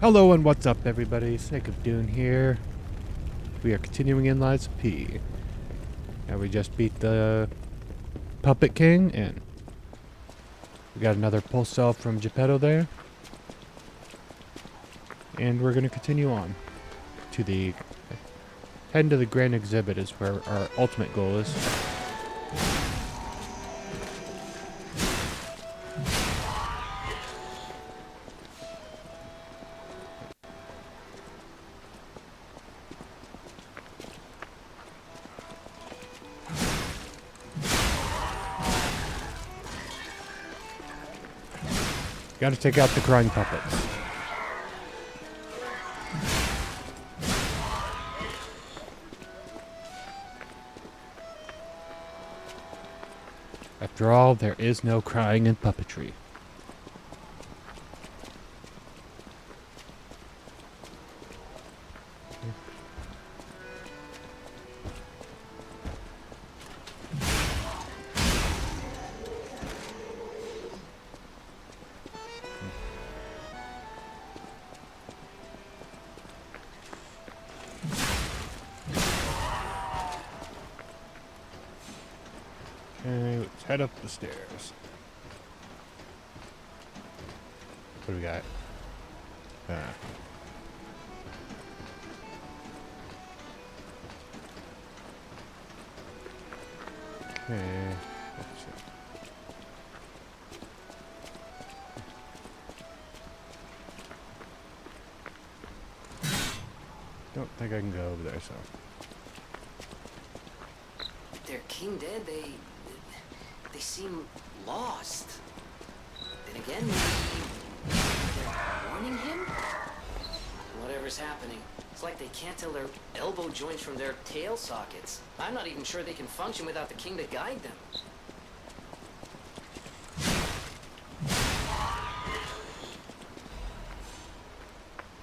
Hello and what's up everybody, Snake of Dune here. We are continuing in Lies of P. And we just beat the Puppet King and we got another pulse cell from Geppetto there. And we're going to continue on to the head to the Grand Exhibit is where our ultimate goal is. Got to take out the crying puppets. After all, there is no crying in puppetry. Okay, let's head up the stairs. What do we got? Okay, let's see. Don't think I can go over there, so. Their king dead, they seem lost. Then again, maybe they're warning him? Whatever's happening, it's like they can't tell their elbow joints from their tail sockets. I'm not even sure they can function without the king to guide them.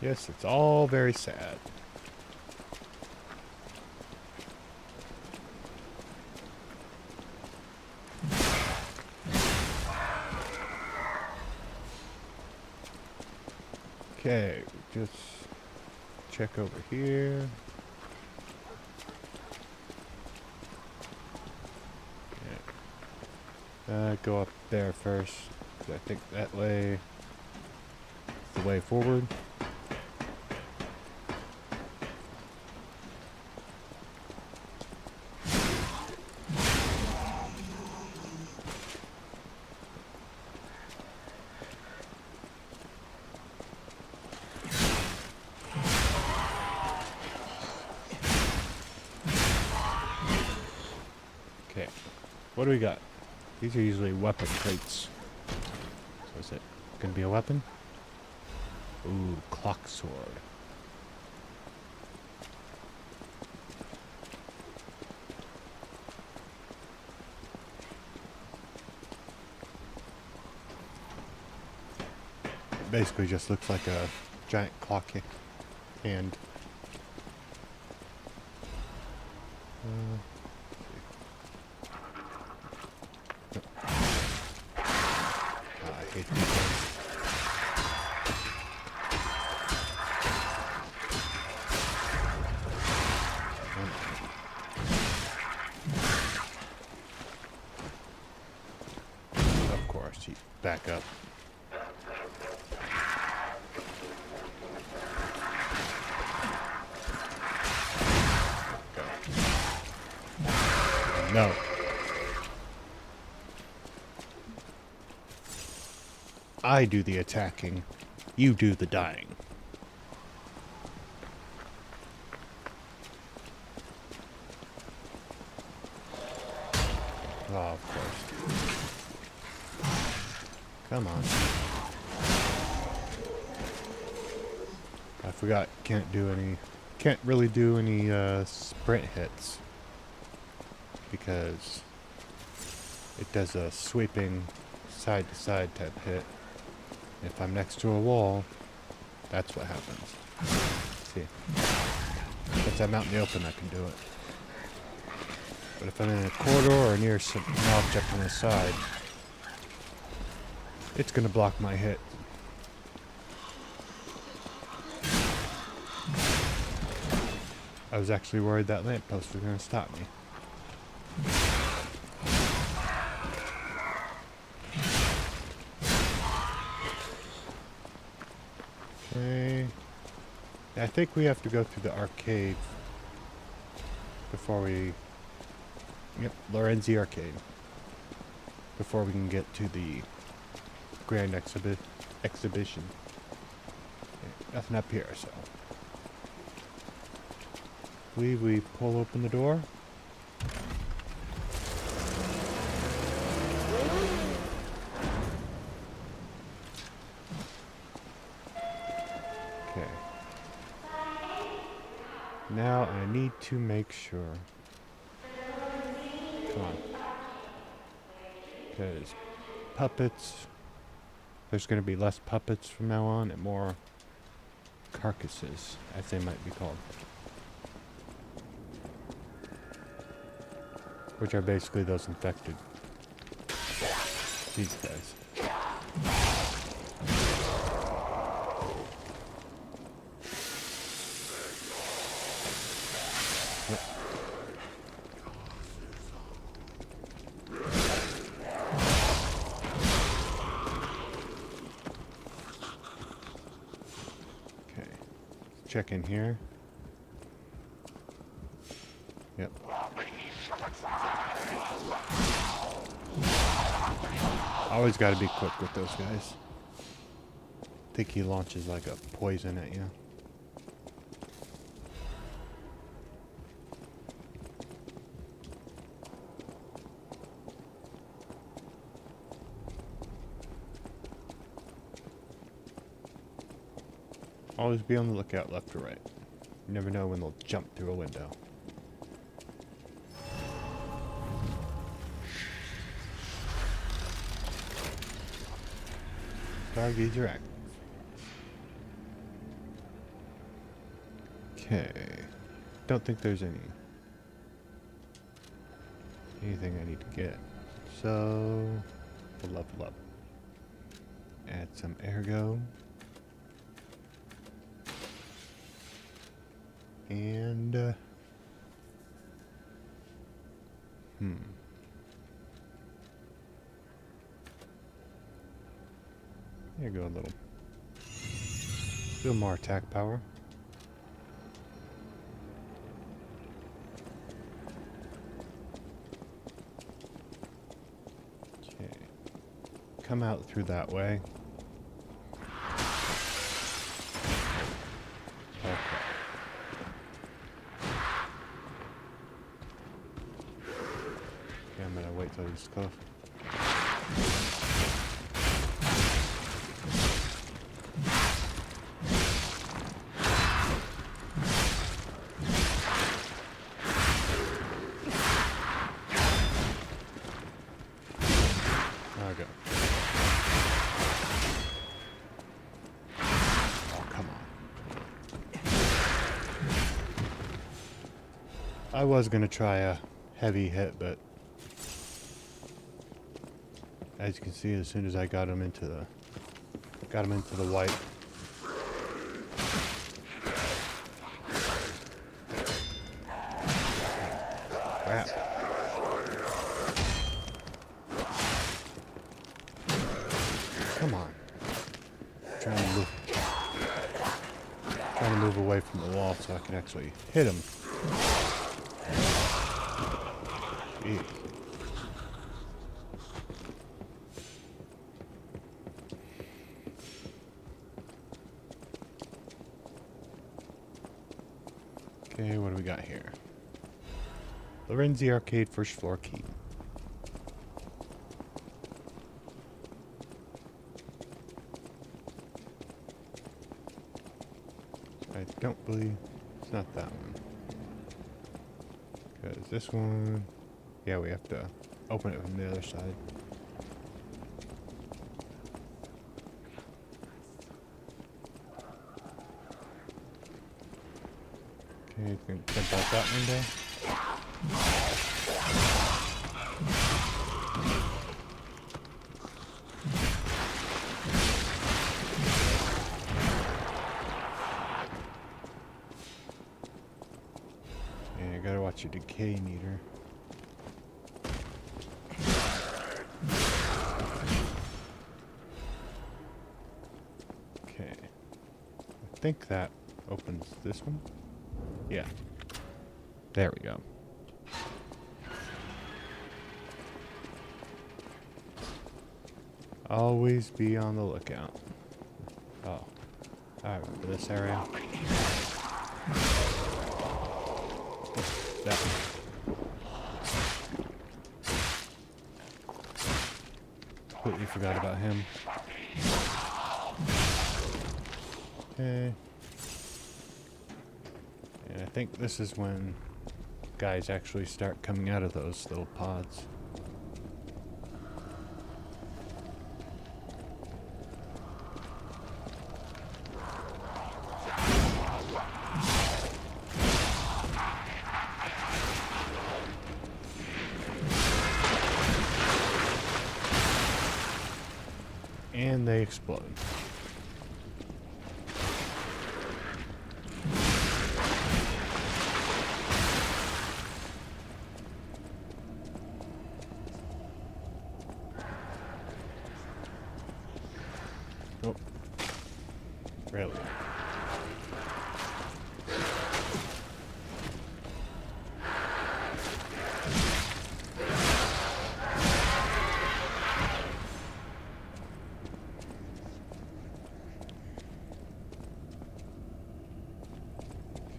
Yes, it's all very sad. Okay, just check over here. Yeah. Go up there first. I think that way is the way forward. Okay, what do we got? These are usually weapon crates. So is it gonna be a weapon? Ooh, clock sword. It basically just looks like a giant clock hand. I hate these things. Of course, you back up. No. I do the attacking. You do the dying. Oh, of course. Come on. I forgot. Can't really do any sprint hits. Because it does a sweeping side-to-side type hit. If I'm next to a wall, that's what happens. Let's see. Since I'm out in the open, I can do it. But if I'm in a corridor or near an object on the side, it's going to block my hit. was actually worried that lamppost was going to stop me. Okay. I think we have to go through the arcade before we... Yep, Lorenzi Arcade. Before we can get to the Grand Exhibition. Okay, nothing up here, so... I believe we pull open the door. Okay. Now I need to make sure. Come on. Because puppets, there's going to be less puppets from now on and more carcasses, as they might be called. Which are basically those infected. These guys. Yep. Okay. Check in here. Yep. Always got to be quick with those guys. I think he launches like a poison at you. Always be on the lookout left or right. You never know when they'll jump through a window. Stargazer are active. Okay. Don't think there's anything I need to get. So we'll level up. Add some ergo. And there you go, a little more attack power. Okay. Come out through that way. Okay. Okay, I'm gonna wait till he's close. Okay. Oh, come on. I was gonna try a heavy hit, but as you can see, as soon as I got him into the white. Crap. Come on. Trying to move away from the wall so I can actually hit him. Jeez. Okay, what do we got here? Lorenzi Arcade first floor key. I don't believe it's not that one. Because this one, yeah, we have to open it from the other side. Okay, you can jump out that window. gotta watch your decay meter. Okay. I think that opens this one. Yeah. There we go. Always be on the lookout. Oh. I remember this area. That one. Completely forgot about him. Okay. And I think this is when guys actually start coming out of those little pods. And they explode. Oh. Really?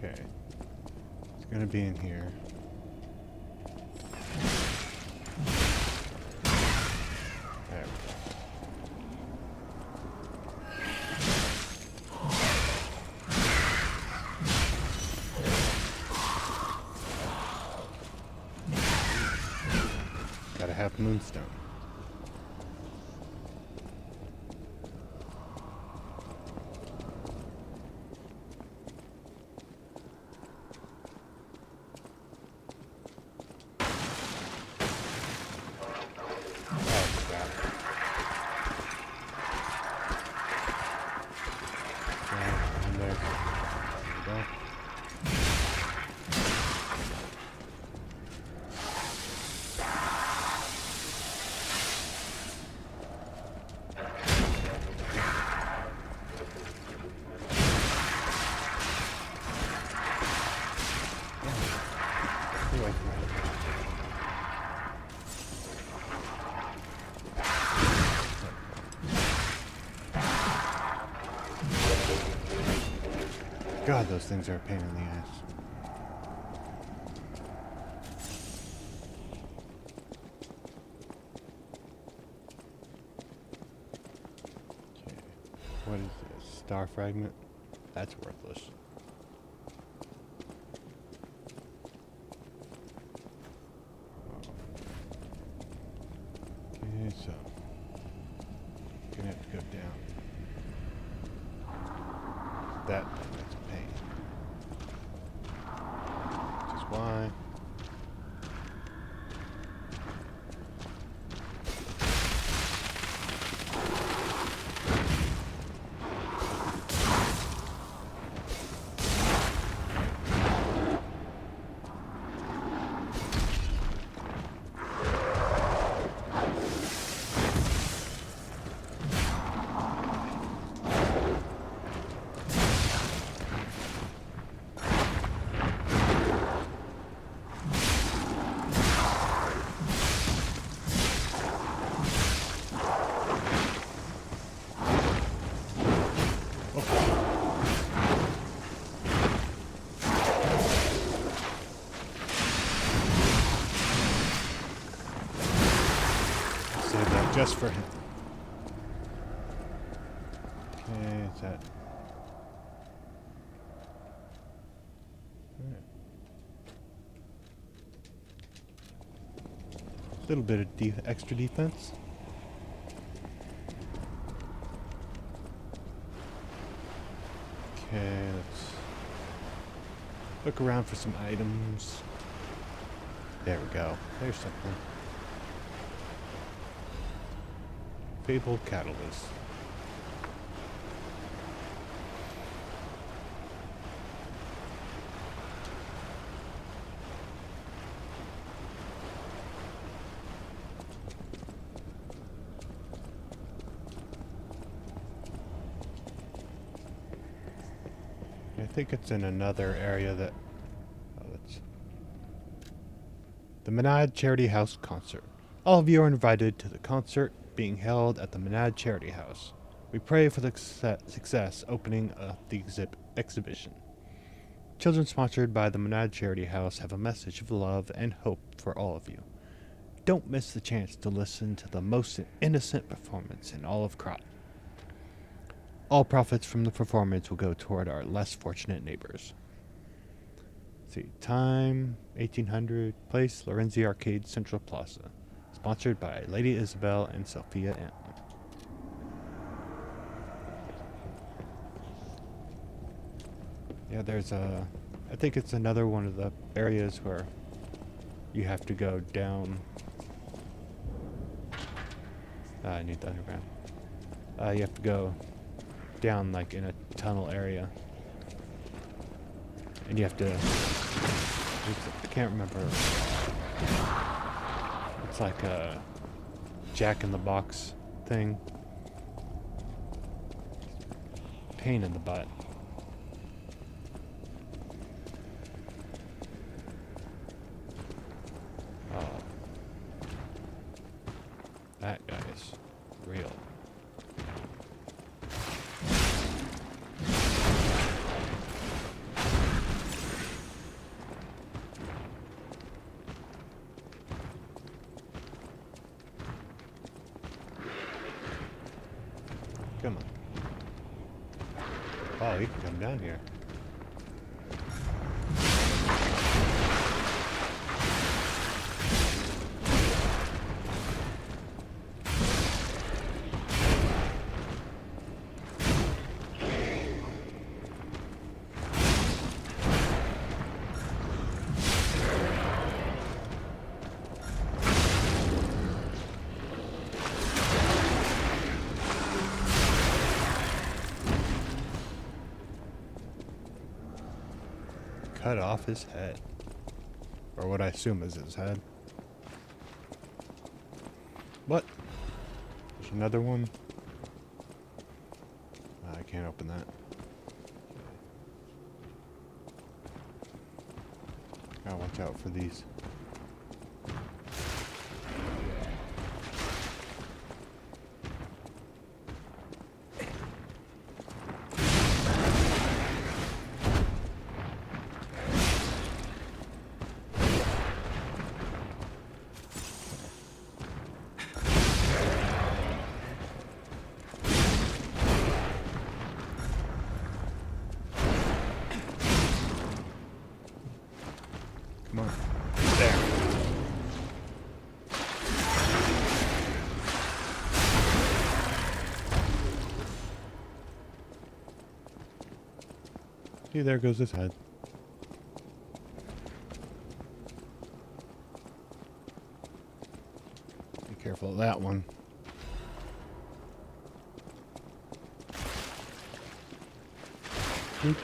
Okay. It's gonna be in here. There we go. Gotta have moonstone. Oh, crap. Yeah, in there. There we go. Get away from me. God, those things are a pain in the ass. Okay. What is this? Star fragment? That's worthless. Okay, so gonna have to go down. That's a pain. Which is why. Save that just for him. Okay, is that... Alright. Little bit of extra defense. Okay, let's look around for some items. There we go. There's something. Fabled Catalyst. I think it's in another area that... Oh, that's... The Menad Charity House concert. All of you are invited to the concert being held at the Menad Charity House. We pray for the success opening of the exhibition. Children sponsored by the Menad Charity House have a message of love and hope for all of you. Don't miss the chance to listen to the most innocent performance in all of Krat. All profits from the performance will go toward our less fortunate neighbors. Let's see, time 1800, place Lorenzi Arcade, Central Plaza. Sponsored by Lady Isabel and Sophia M. Yeah, there's a... I think it's another one of the areas where you have to go down... I need the underground. You have to go down like in a tunnel area. And you have to... I can't remember. It's like a Jack-in-the-Box thing. Pain in the butt. That guy is real. Come on. Oh, he can come down here. Cut off his head. Or what I assume is his head. What? There's another one. I can't open that. Gotta watch out for these. Come on. There. See, there goes his head. Be careful of that one. Oop.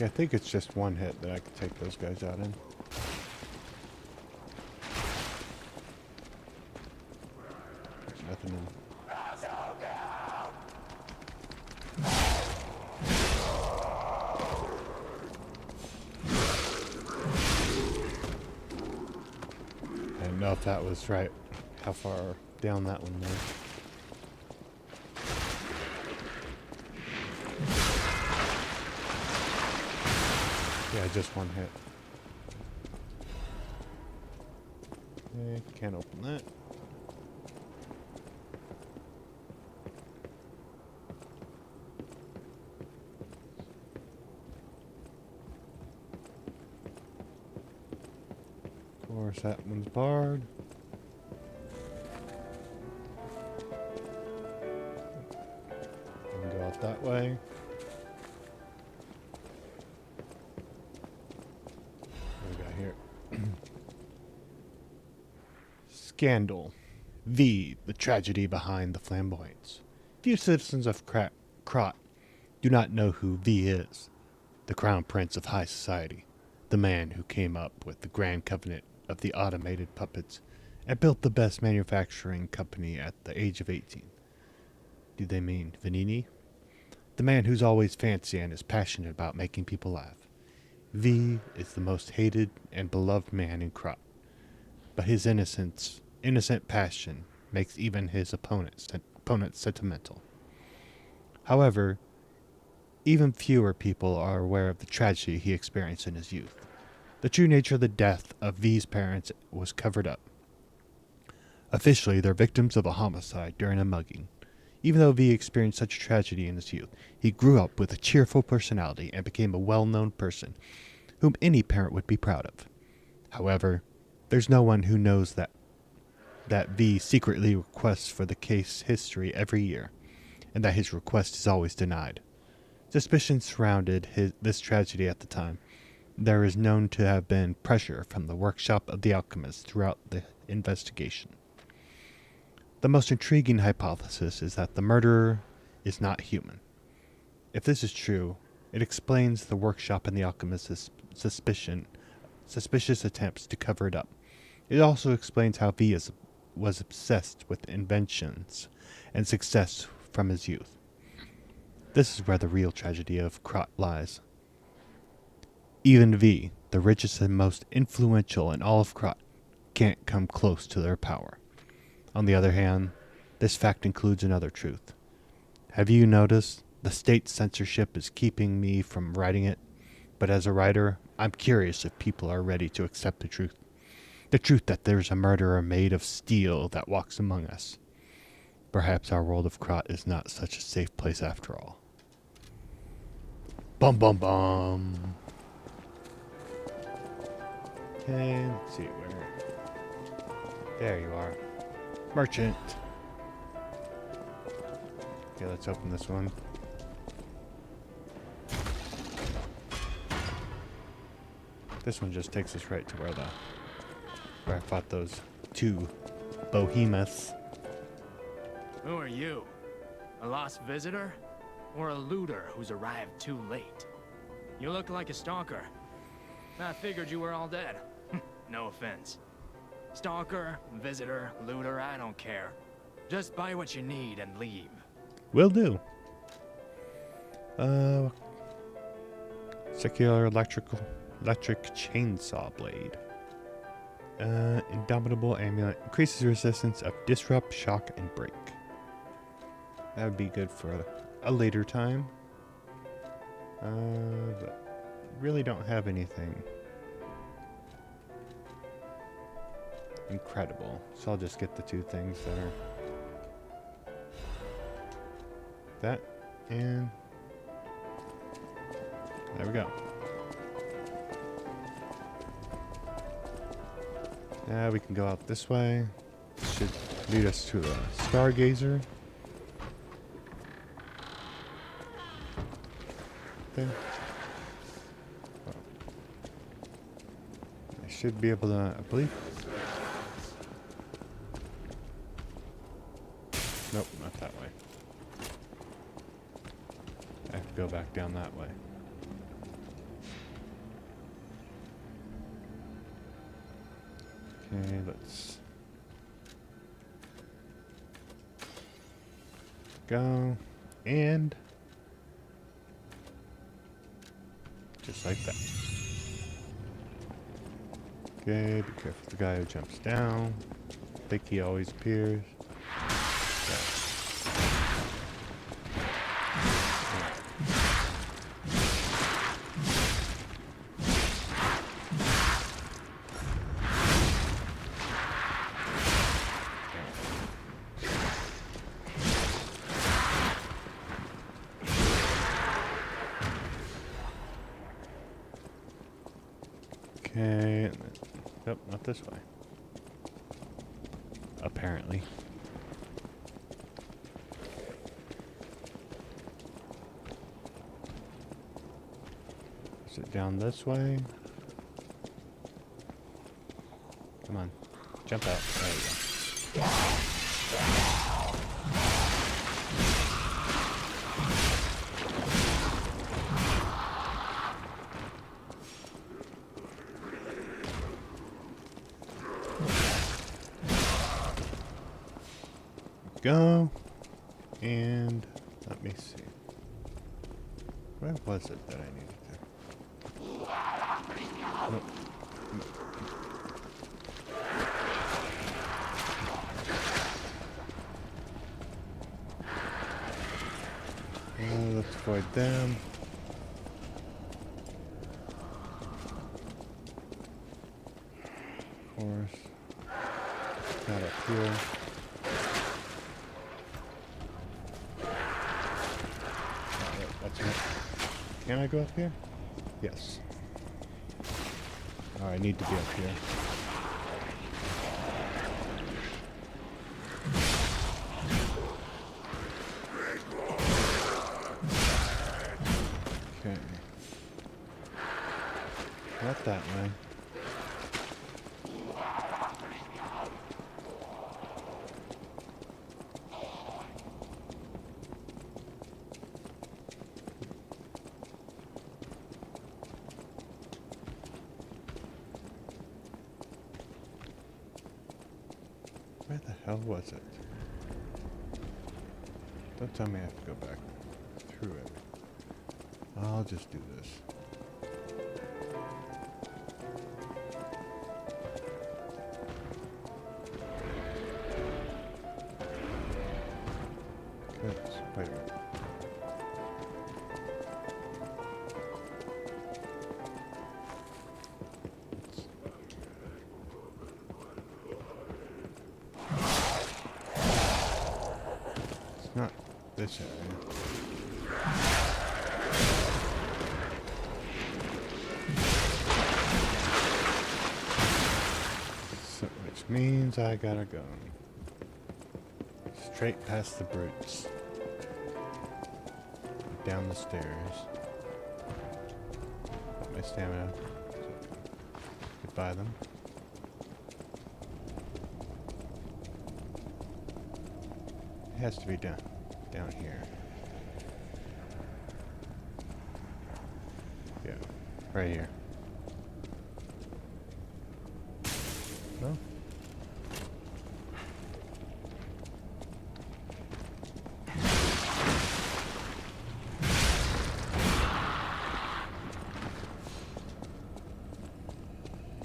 I think it's just one hit that I could take those guys out in. There's nothing in. I don't know if that was right, how far down that one was. Yeah, just one hit. Okay, can't open that. Of course, that one's barred. And go out that way. Scandal. V. The tragedy behind the flamboyance. Few citizens of Krat do not know who V is. The crown prince of high society. The man who came up with the grand covenant of the automated puppets and built the best manufacturing company at the age of 18. Do they mean Vanini? The man who's always fancy and is passionate about making people laugh. V is the most hated and beloved man in Krot, but his innocent passion makes even his opponents sentimental. However, even fewer people are aware of the tragedy he experienced in his youth. The true nature of the death of V's parents was covered up. Officially, they're victims of a homicide during a mugging. Even though V experienced such a tragedy in his youth, he grew up with a cheerful personality and became a well-known person whom any parent would be proud of. However, there's no one who knows that V secretly requests for the case history every year, and that his request is always denied. Suspicion surrounded this tragedy at the time. There is known to have been pressure from the workshop of the alchemist throughout the investigation. The most intriguing hypothesis is that the murderer is not human. If this is true, it explains the workshop and the alchemist's suspicious attempts to cover it up. It also explains how V was obsessed with inventions and success from his youth. This is where the real tragedy of Krot lies. Even V, the richest and most influential in all of Krot, can't come close to their power. On the other hand, this fact includes another truth. Have you noticed? The state censorship is keeping me from writing it, but as a writer, I'm curious if people are ready to accept the truth. The truth that there's a murderer made of steel that walks among us. Perhaps our world of Krot is not such a safe place after all. Bum bum bum. Okay, let's see where. There you are. Merchant. Okay, let's open this one. This one just takes us right to where I fought those two behemoths. Who are you? A lost visitor? Or a looter who's arrived too late? You look like a stalker. I figured you were all dead. No offense. Stalker, visitor, looter, I don't care. Just buy what you need and leave. Will do. Secular electric chainsaw blade. Indomitable amulet. Increases resistance of disrupt, shock, and break. That would be good for a later time. But really don't have anything incredible. So I'll just get the two things that are that, and there we go. Now we can go out this way. Should lead us to the Stargazer. Okay. I should be able to, I believe. Nope, not that way. I have to go back down that way. Okay, let's go, and just like that. Okay, be careful of the guy who jumps down. I think he always appears. Okay, nope, not this way. Apparently. Is it down this way? Come on, jump out. There we go. Go, And let me see. Where was it that I needed to? Nope. Let's avoid them. Of course. Not up here. That's right. Can I go up here? Yes. Oh, I need to be up here. Okay. Not that way. Where the hell was it? Don't tell me I have to go back through it. I'll just do this. Oops, wait a minute. It's not this area. So, which means I gotta go straight past the brutes. Down the stairs. Put my stamina. Get by them. It has to be down here. Yeah, right here. No?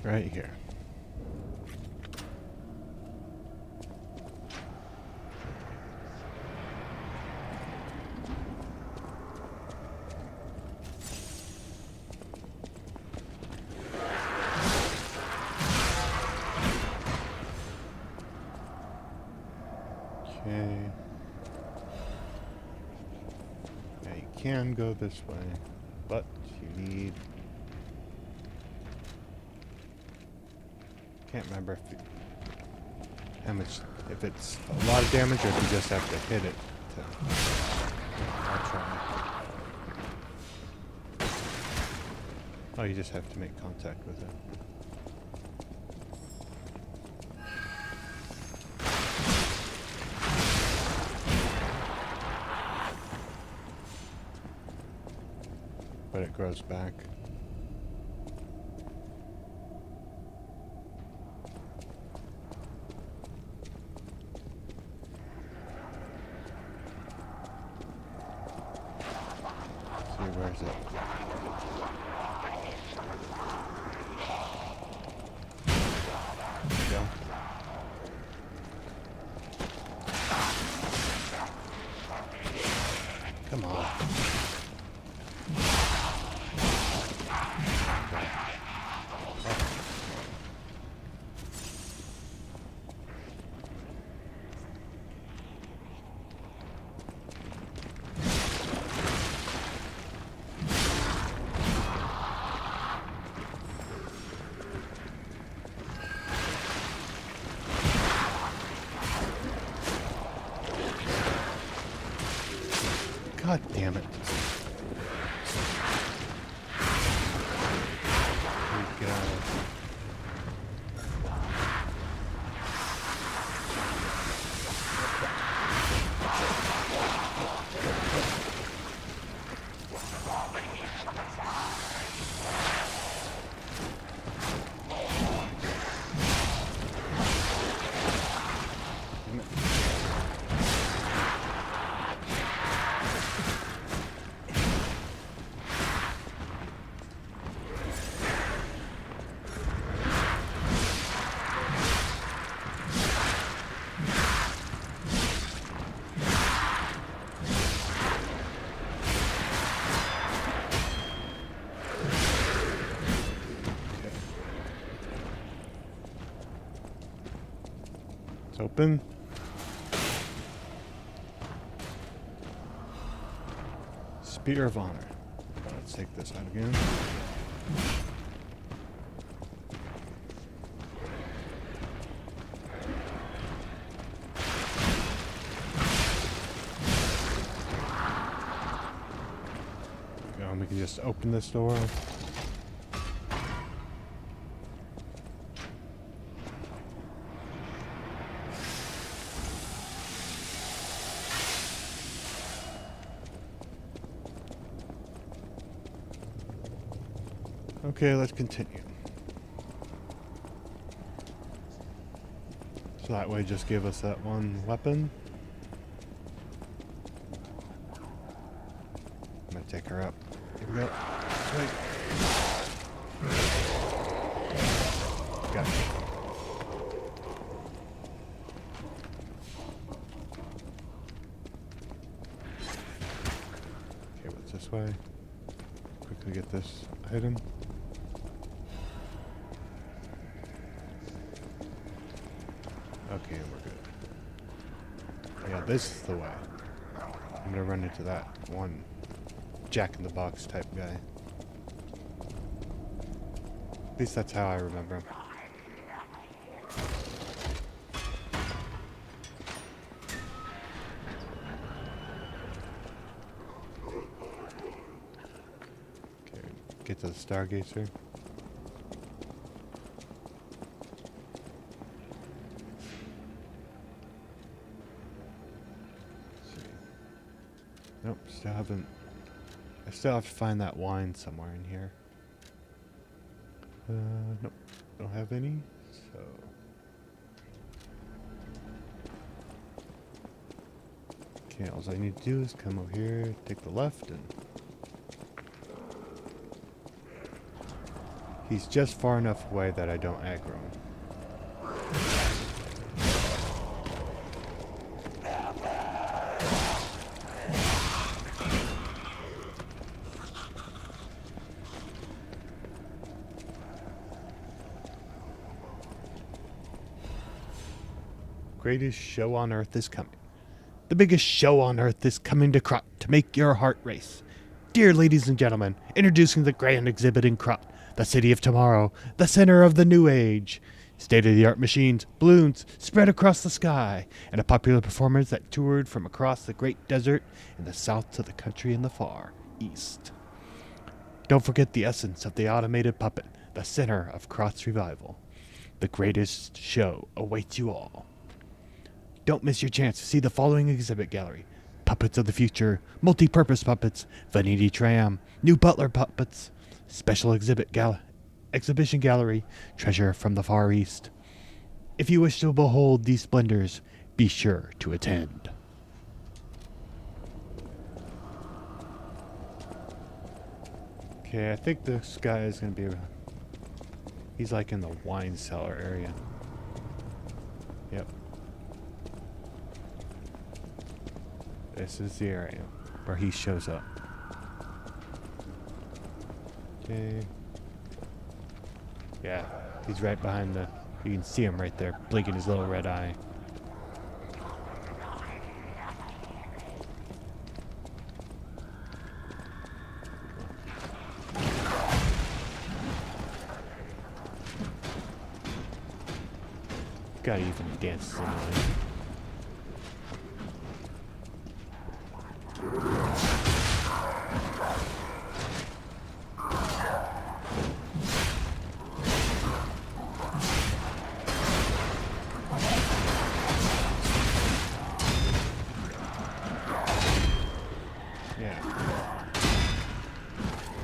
Right here. Okay. Now you can go this way, but you need... Can't remember how much, if it's a lot of damage or if you just have to hit it. I'll try. Oh, you just have to make contact with it. But it grows back. Where is it? There we go. Come on. God damn it. Get out of here. It's open. Spear of Honor. Let's take this out again. We can just open this door. Okay, let's continue. So that way just give us that one weapon. I'm gonna take her up. Here we go. Wait. Got it. Okay, what's this way? Quickly get this item. Okay, we're good. Yeah, this is the way. I'm gonna run into that one Jack-in-the-Box type guy. At least that's how I remember him. Okay, get to the Stargazer. Nope, still haven't. I still have to find that wine somewhere in here. Nope, don't have any. So okay, all I need to do is come over here, take the left, and he's just far enough away that I don't aggro him. Greatest show on earth is coming. The biggest show on earth is coming to Krat to make your heart race. Dear ladies and gentlemen, introducing the grand exhibit in Krat, the city of tomorrow, the center of the new age. State-of-the-art machines, balloons spread across the sky, and a popular performers that toured from across the great desert in the south to the country in the far east. Don't forget the essence of the automated puppet, the center of Krat's revival. The greatest show awaits you all. Don't miss your chance to see the following exhibit gallery. Puppets of the future, multi-purpose puppets, Vanity Tram, new Butler puppets, special exhibition gallery, treasure from the Far East. If you wish to behold these splendors, be sure to attend. Okay, I think this guy is going to be... He's like in the wine cellar area. Yep. This is the area where he shows up. Okay. Yeah, he's right behind the... You can see him right there, blinking his little red eye. Guy even dances in the light.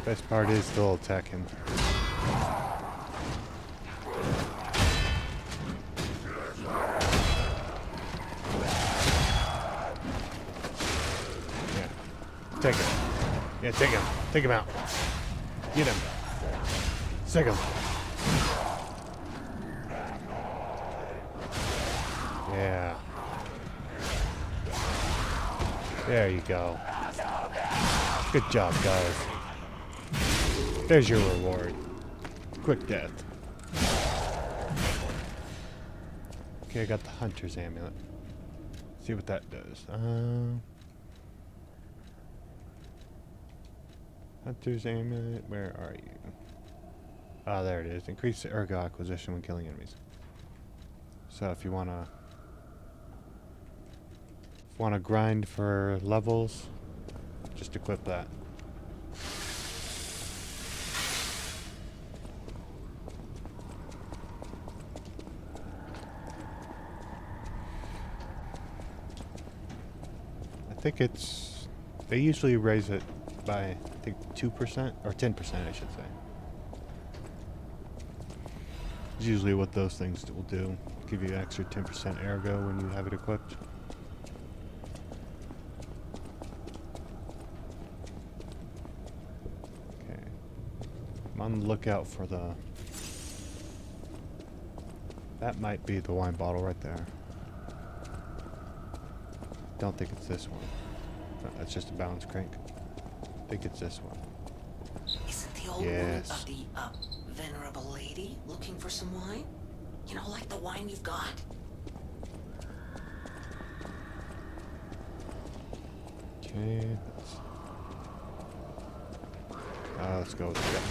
Best part is still attacking. Yeah. Take him. Yeah, take him. Take him out. Get him. Sick him. Yeah. There you go. Good job, guys. There's your reward. Quick death. Okay, I got the Hunter's Amulet. See what that does. Hunter's Amulet, where are you? Ah, there it is. Increase the ergo acquisition when killing enemies. So if you wanna grind for levels, just equip that. I think it's, they usually raise it by, I think 2% or 10%, I should say. It's usually what those things will do. Give you an extra 10% ergo when you have it equipped. Okay. I'm on the lookout for the... That might be the wine bottle right there. Don't think it's this one. No, that's just a balance crank. I think it's this one. Is it the old woman of the, venerable lady looking for some wine? You know, like the wine you've got? Okay, let's go with that.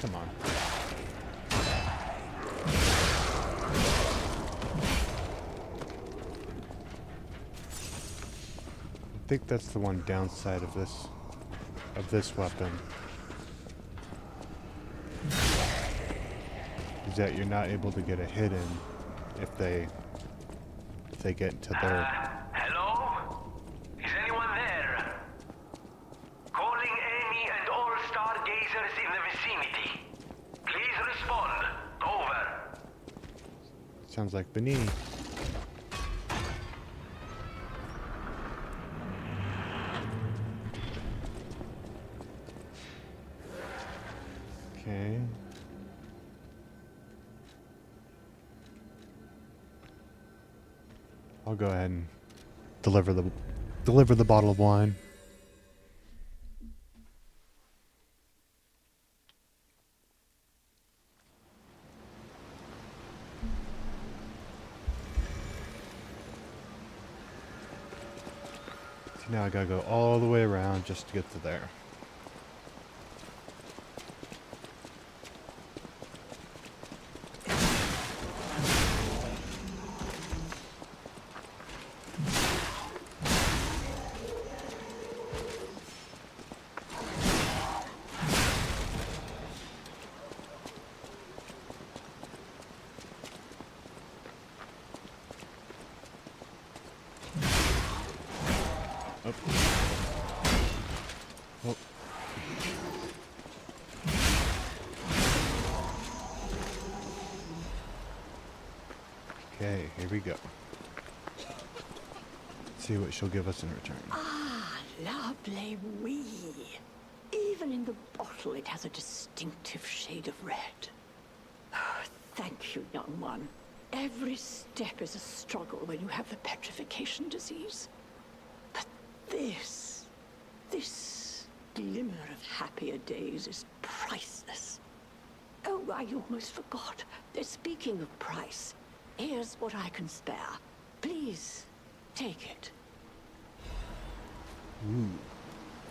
Come on. I think that's the one downside of this weapon. Is that you're not able to get a hit in if they get into their... Hello? Is anyone there? Calling any and all stargazers in the vicinity. Please respond. Over. Sounds like Benini. Okay. I'll go ahead and deliver the bottle of wine. So now I gotta go all the way around just to get to there. Oh. Okay, here we go. Let's see what she'll give us in return. Ah, lovely wee. Even in the bottle, it has a distinctive shade of red. Oh, thank you, young one. Every step is a struggle when you have the petrification disease. But this glimmer of happier days is priceless. Oh, I almost forgot. Speaking of price, here's what I can spare. Please, take it. Ooh.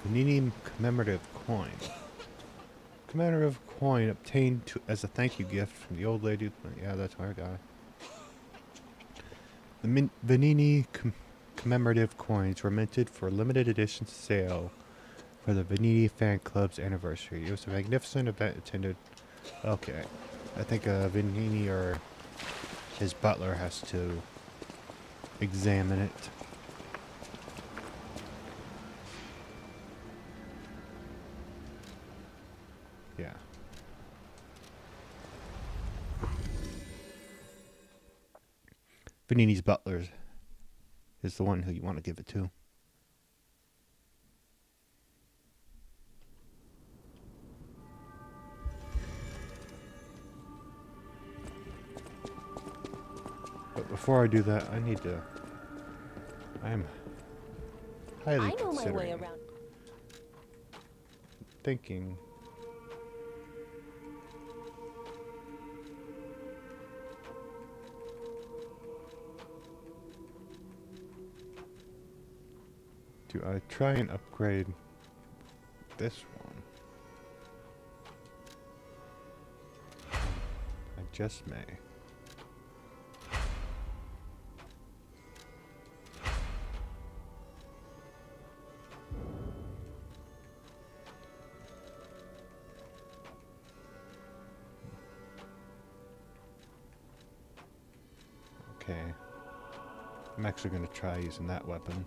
Benini commemorative coin. Commemorative coin obtained as a thank you gift from the old lady. Yeah, that's our guy. The Benini commemorative coins were minted for a limited edition sale for the Benini fan club's anniversary. It was a magnificent event attended. Okay, I think Benini or his butler has to examine it. Yeah. Benini's butler is the one who you want to give it to. But before I do that, I am highly considering thinking Do I try and upgrade this one? I just may. Okay. I'm actually going to try using that weapon.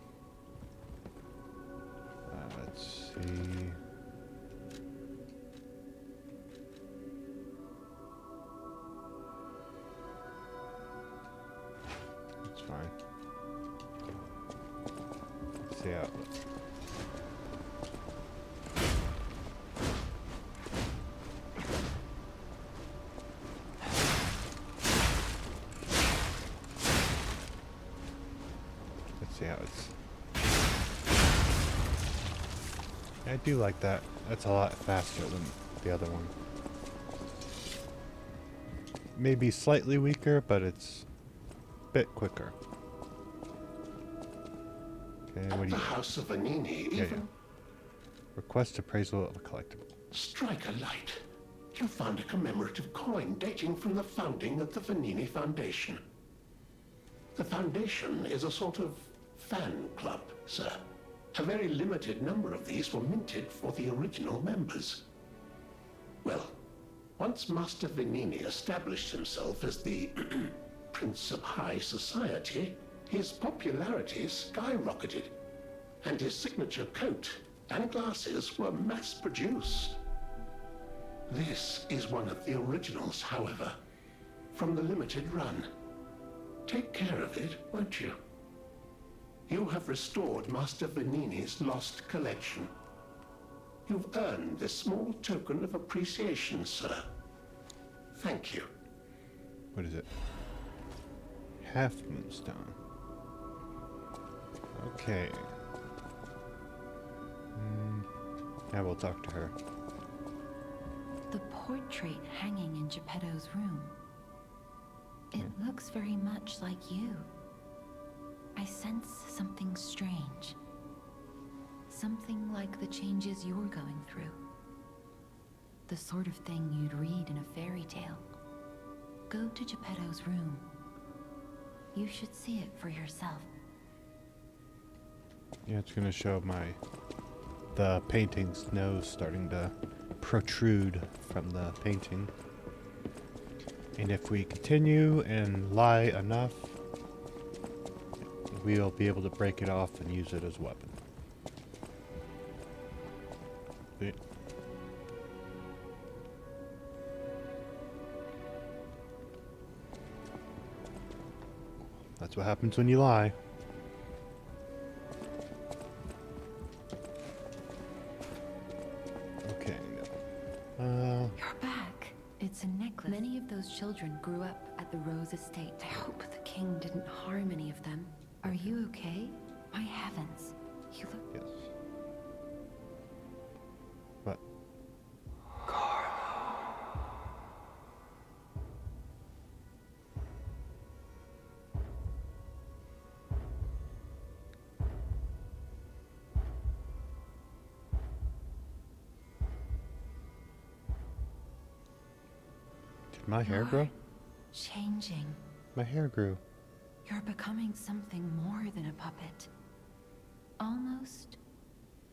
Let's see. It's fine. Let's see how it looks. Let's see how it's... I do like that. That's a lot faster than the other one. Maybe slightly weaker, but it's a bit quicker. Okay, what do The you... House of Vanini even Request appraisal of a collectible. strike a light. You found a commemorative coin dating from the founding of the Vanini Foundation. The Foundation is a sort of fan club, sir. A very limited number of these were minted for the original members. Well, once Master Vanini established himself as the Prince of High Society, his popularity skyrocketed, and his signature coat and glasses were mass-produced. This is one of the originals, however, from the limited run. Take care of it, won't you? You have restored Master Vanini's lost collection. You've earned this small token of appreciation, sir. Thank you. What is it? Half Moonstone. Okay. Now we'll talk to her. The portrait hanging in Geppetto's room. It looks very much like you. I sense something strange. Something like the changes you're going through. The sort of thing you'd read in a fairy tale. Go to Geppetto's room. You should see it for yourself. Yeah, it's gonna show the painting's nose starting to protrude from the painting. And if we continue and lie enough, we'll be able to break it off and use it as a weapon. See? That's what happens when you lie. Okay. You're back. It's a necklace. Many of those children grew up at the Rose Estate. I hope the king didn't harm any of them. Are you okay? My heavens. You look... Yes. What? Did my hair grow? Changing. My hair grew. You're becoming something more than a puppet. Almost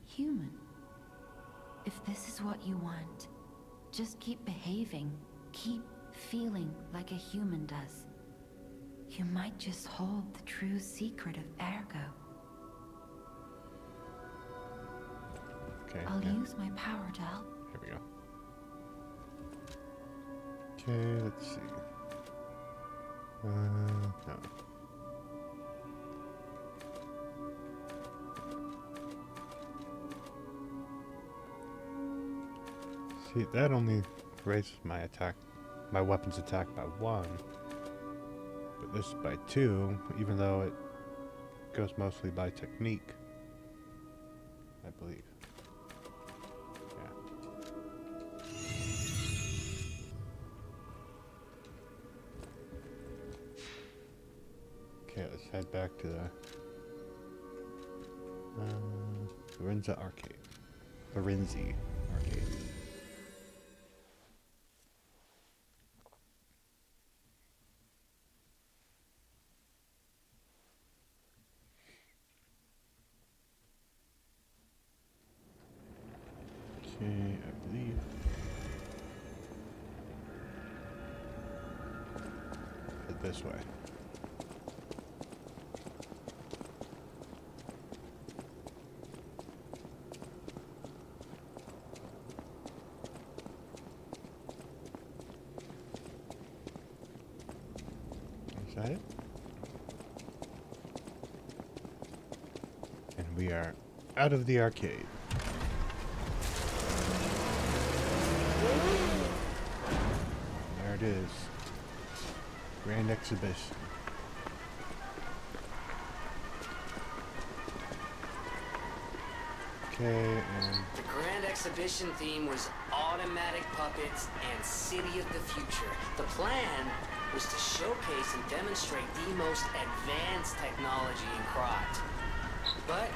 human. If this is what you want, just keep behaving. Keep feeling like a human does. You might just hold the true secret of Ergo. Okay. I'll yeah. use my power to help. Here we go. Okay, let's see. No. See, that only raises my weapon's attack by 1. But this is by 2, even though it goes mostly by technique. I believe. Yeah. Okay, let's head back to Lorenza Arcade. Lorenzi Arcade. Okay, I believe. Head this way. Is that it? And we are out of the arcade. There it is. Grand Exhibition. Okay, and The Grand Exhibition theme was automatic puppets and City of the Future. The plan was to showcase and demonstrate the most advanced technology in Krot. But,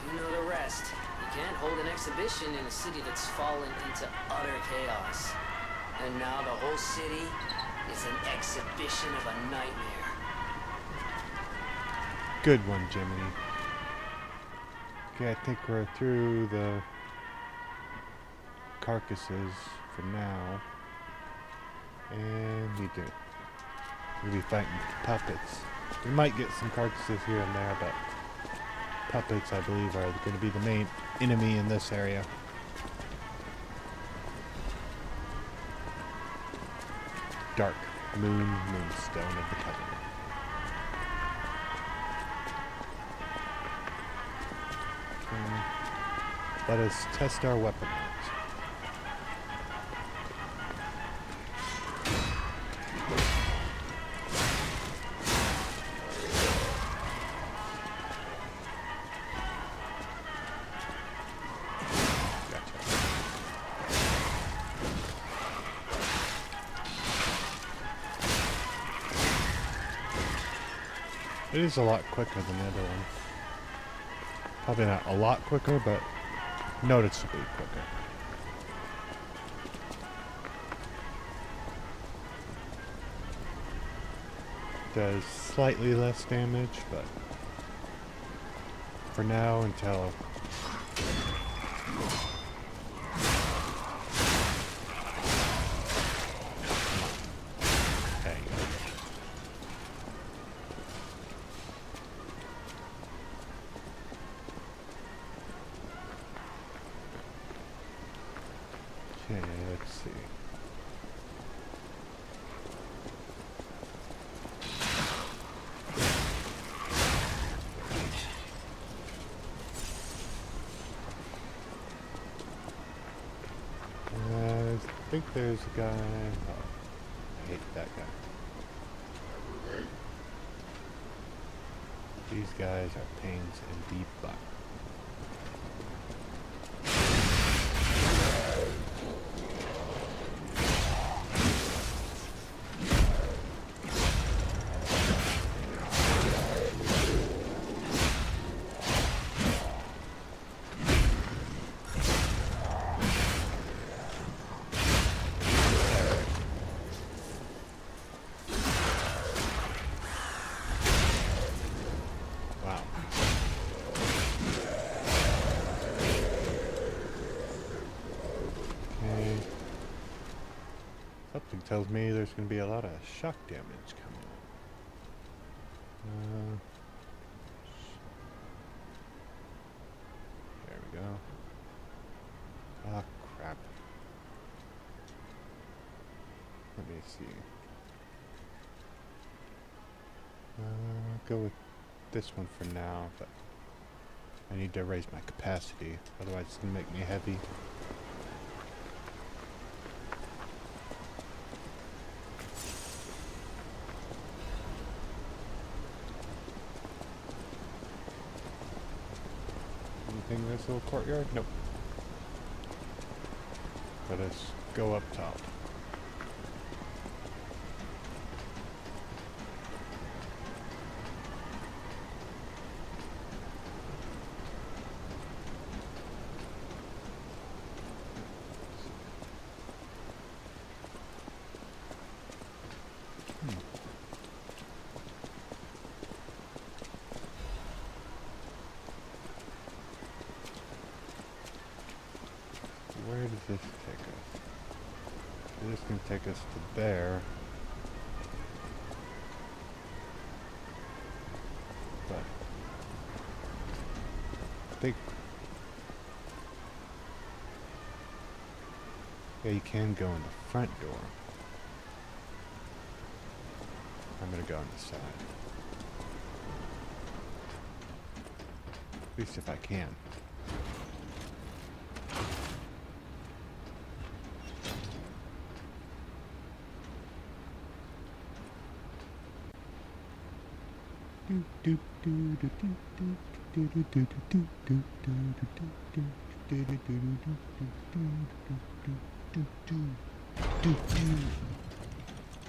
you know the rest. You can't hold an exhibition in a city that's fallen into utter chaos. And now the whole city is an exhibition of a nightmare. good one, Jiminy. Okay, I think we're through the carcasses for now. And we'll be fighting puppets. We might get some carcasses here and there, but puppets, I believe, are going to be the main enemy in this area. Dark Moonstone of the Covenant. Let us test our weapons. It is a lot quicker than the other one. Probably not a lot quicker, but noticeably quicker. Does slightly less damage, but for now until let's see. I think there's a guy. Oh, I hate that guy. These guys are pains in the butt. Something tells me there's going to be a lot of shock damage coming. There we go. Ah, crap. Let me see. Go with this one for now, but I need to raise my capacity, otherwise it's going to make me heavy. Anything in this little courtyard? Nope. Let us go up top. this can take us to there. But I think, yeah, you can go in the front door. I'm gonna go on the side. At least if I can. There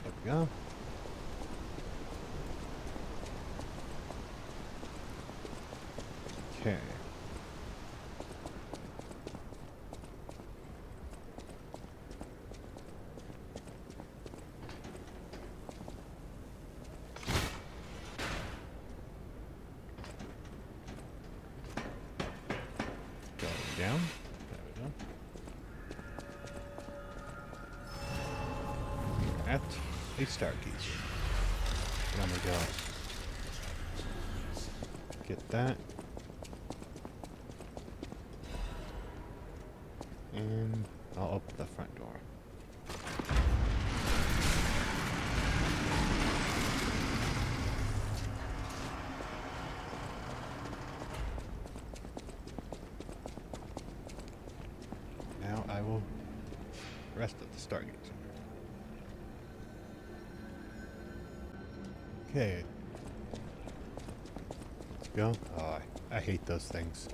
we go. Okay. Going down. There we go. At a Stargazer. And I'm gonna go get that. And I'll open the front door. Now I will rest at the Stargazer. Okay. Let's go. Oh, I hate those things.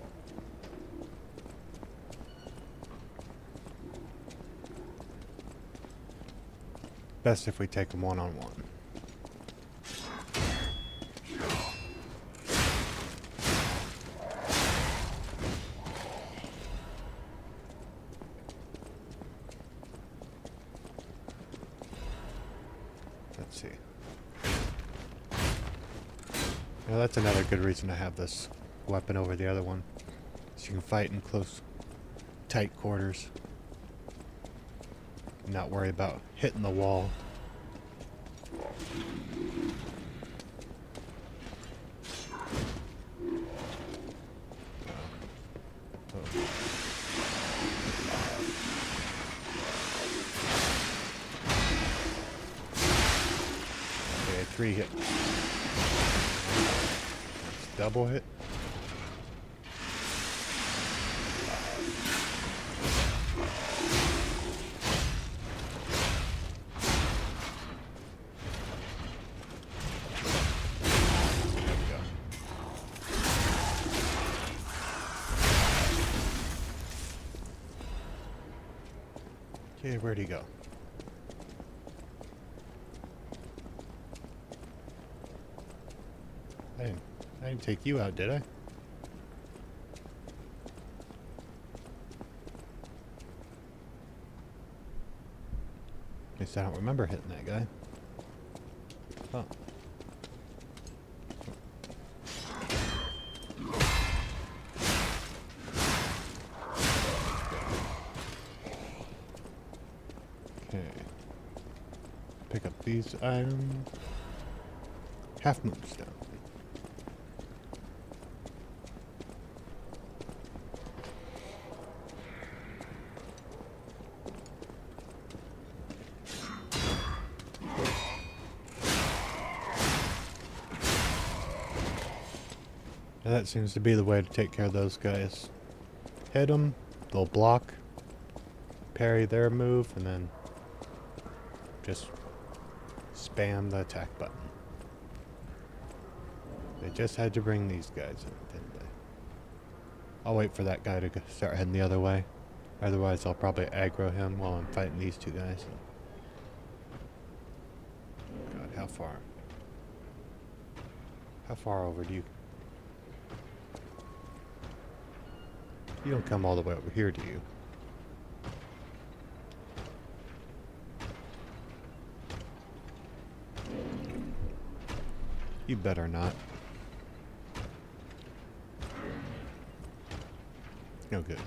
Best if we take them one-on-one. Let's see. Now that's another good reason to have this weapon over the other one. So you can fight in close, tight quarters. Not worry about hitting the wall. Okay, 3 hits. That's double hit. Okay, where'd he go? I didn't take you out, did I? At least I don't remember hitting that guy. Oh. Okay. Pick up these items. Half Moonstone. Now that seems to be the way to take care of those guys. Hit them, they'll block, parry their move, and then just spam the attack button. They just had to bring these guys in, didn't they? I'll wait for that guy to start heading the other way. Otherwise, I'll probably aggro him while I'm fighting these two guys. God, how far? How far over do you... You don't come all the way over here, do you? You better not. No good.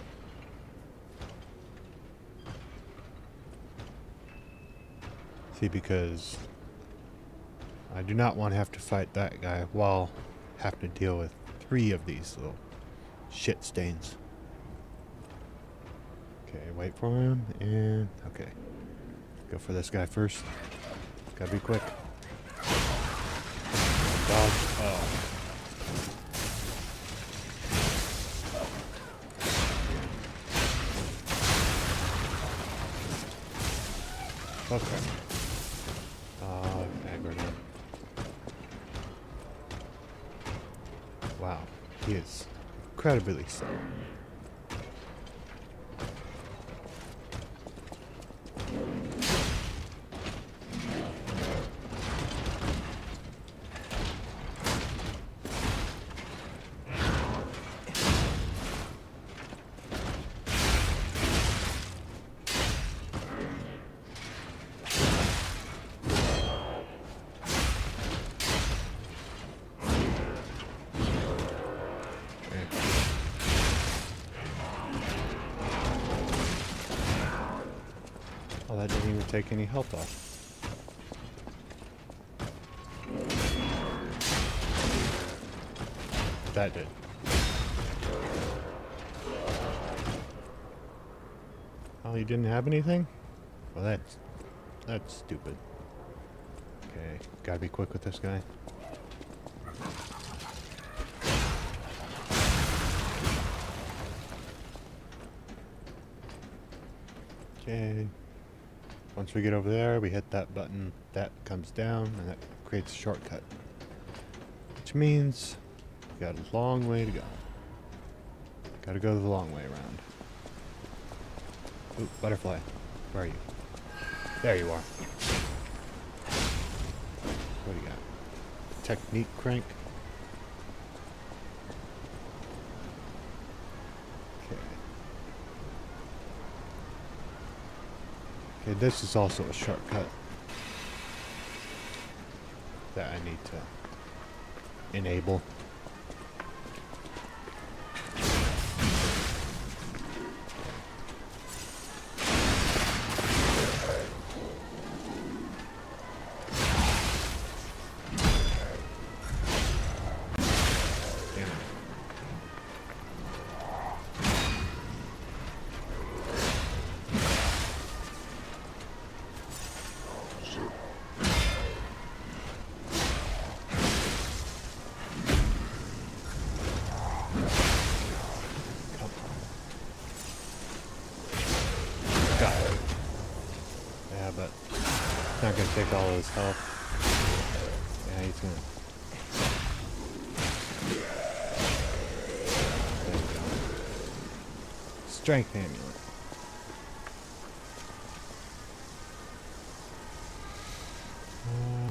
See, because I do not want to have to fight that guy while having to deal with 3 of these little shit stains. Okay, wait for him, and okay. Go for this guy first. Gotta be quick. Dodge. Oh. Okay. Aggroed him. Wow, he is incredibly slow. Oh, that didn't even take any health off. That did. Oh, you didn't have anything? Well, that's stupid. Okay, gotta be quick with this guy. Okay. Once we get over there, we hit that button, that comes down, and that creates a shortcut. Which means we got a long way to go. Gotta go the long way around. Ooh, butterfly. Where are you? There you are. What do you got? Technique crank. Okay, this is also a shortcut that I need to enable. But it's not going to take all of his health. Yeah, he's going to... There we go. Strength amulet.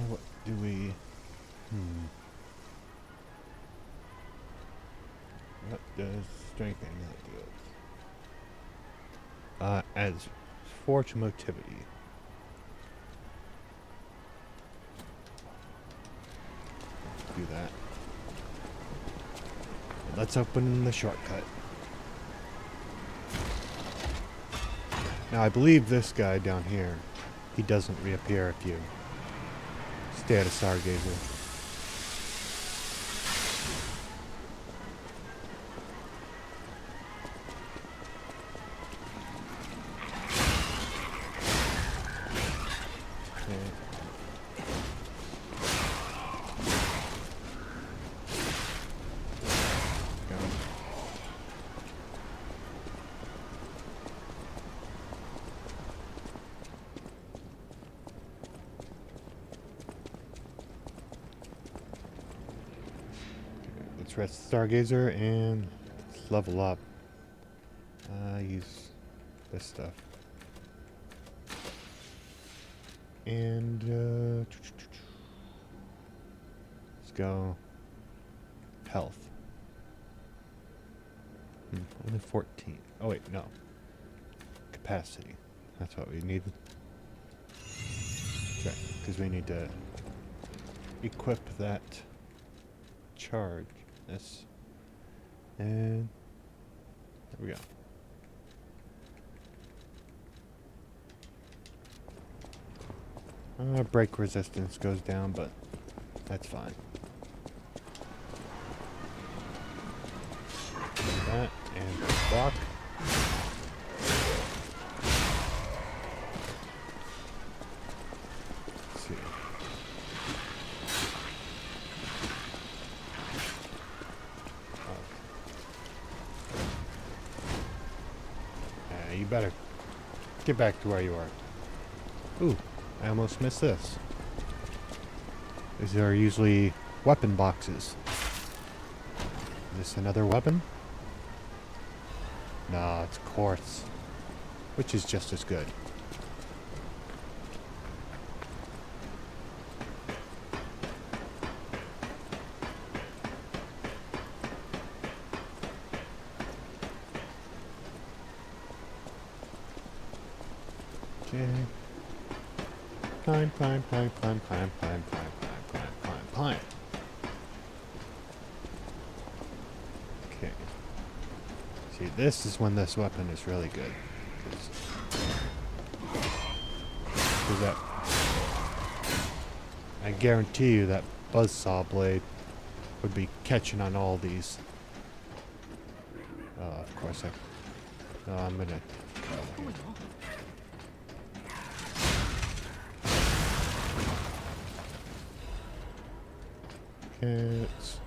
What do we... What does strength amulet do? As forge motivity. Do that. Let's open the shortcut. Now I believe this guy down here, he doesn't reappear if you stay at a Stargazer. Let's rest Stargazer and let's level up. Use this stuff. And let's go health. Only 14. Oh wait, no. Capacity. That's what we need. Okay, because we need to equip that charge. This. And there we go. Break resistance goes down, but that's fine. That and block. Let's see. You better get back to where you are. Ooh, I almost missed this. These are usually weapon boxes. Is this another weapon? Nah, it's quartz, which is just as good. Okay. Climb, climb, climb, climb, climb, climb, climb, climb, climb, climb, climb. Okay. See, this is when this weapon is really good. Because that... I guarantee you that buzzsaw blade would be catching on all these. Of course I... I'm gonna... It's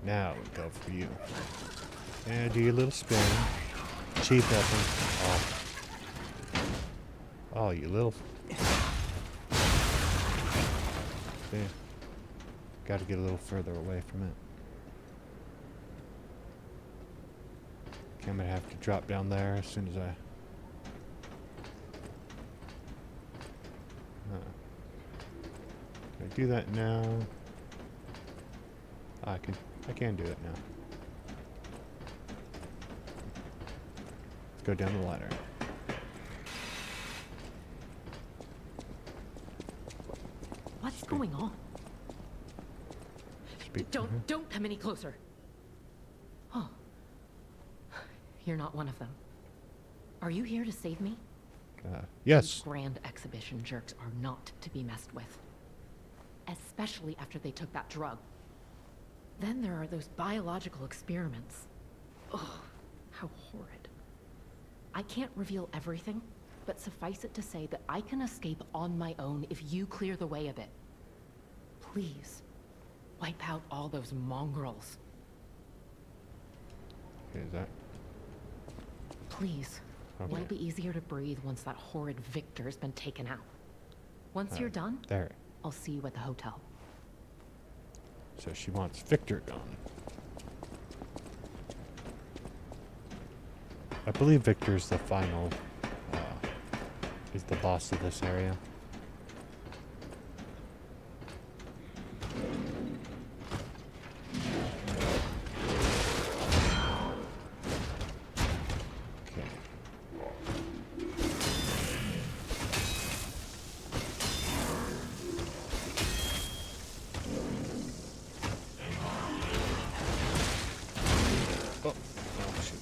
now we go for you. And do your little spin. Cheap weapon. Oh, you little. See? Gotta get a little further away from it. Okay, I'm gonna have to drop down there as soon as I. Can I do that now? I can do it now. Let's go down the ladder. What's going on? Speak. Don't come any closer. Oh. You're not one of them. Are you here to save me? Yes. These grand exhibition jerks are not to be messed with. Especially after they took that drug. Then there are those biological experiments. Ugh, how horrid. I can't reveal everything, but suffice it to say that I can escape on my own if you clear the way a bit. Please, wipe out all those mongrels. Okay, is that? Please. Okay. It'll be easier to breathe once that horrid Victor's been taken out. Once you're done, there. I'll see you at the hotel. So she wants Victor gone. I believe Victor's the final, is the boss of this area. Okay. Oh, shoot.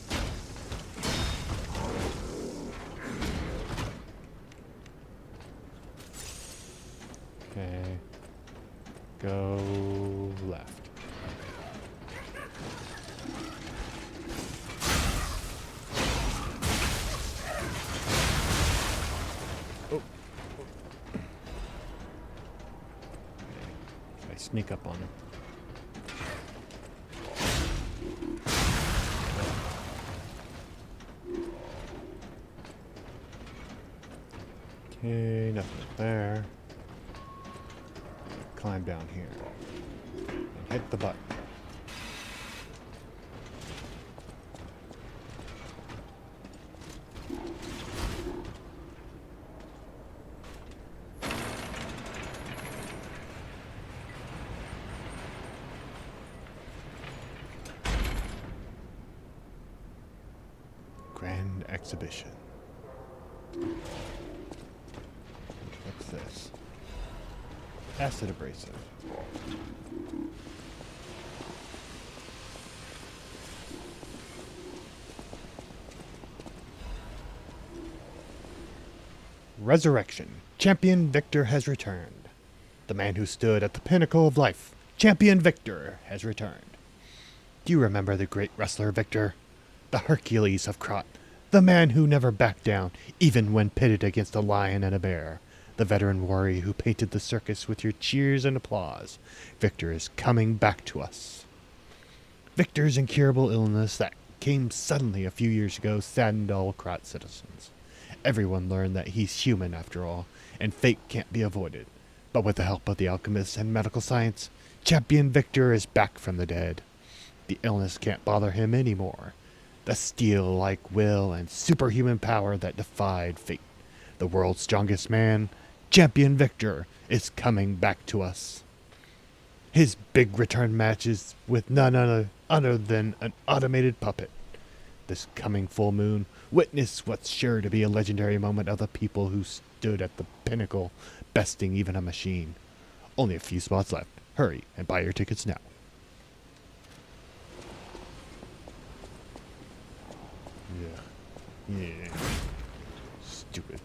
Okay. Go left. Oh. I sneak up on him. Okay, nothing up there. Climb down here. And hit the button. Grand Exhibition. What's this? Acid abrasive. Resurrection. Champion Victor has returned. The man who stood at the pinnacle of life, Champion Victor, has returned. Do you remember the great wrestler Victor? The Hercules of Krat. The man who never backed down, even when pitted against a lion and a bear. The veteran warrior who painted the circus with your cheers and applause. Victor is coming back to us. Victor's incurable illness that came suddenly a few years ago saddened all Krat citizens. Everyone learned that he's human after all, and fate can't be avoided. But with the help of the alchemists and medical science, Champion Victor is back from the dead. The illness can't bother him anymore. The steel-like will and superhuman power that defied fate. The world's strongest man, Champion Victor, is coming back to us. His big return match is with none other than an automated puppet. This coming full moon, witness what's sure to be a legendary moment of the people who stood at the pinnacle, besting even a machine. Only a few spots left. Hurry and buy your tickets now. Yeah. Stupid.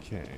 Okay.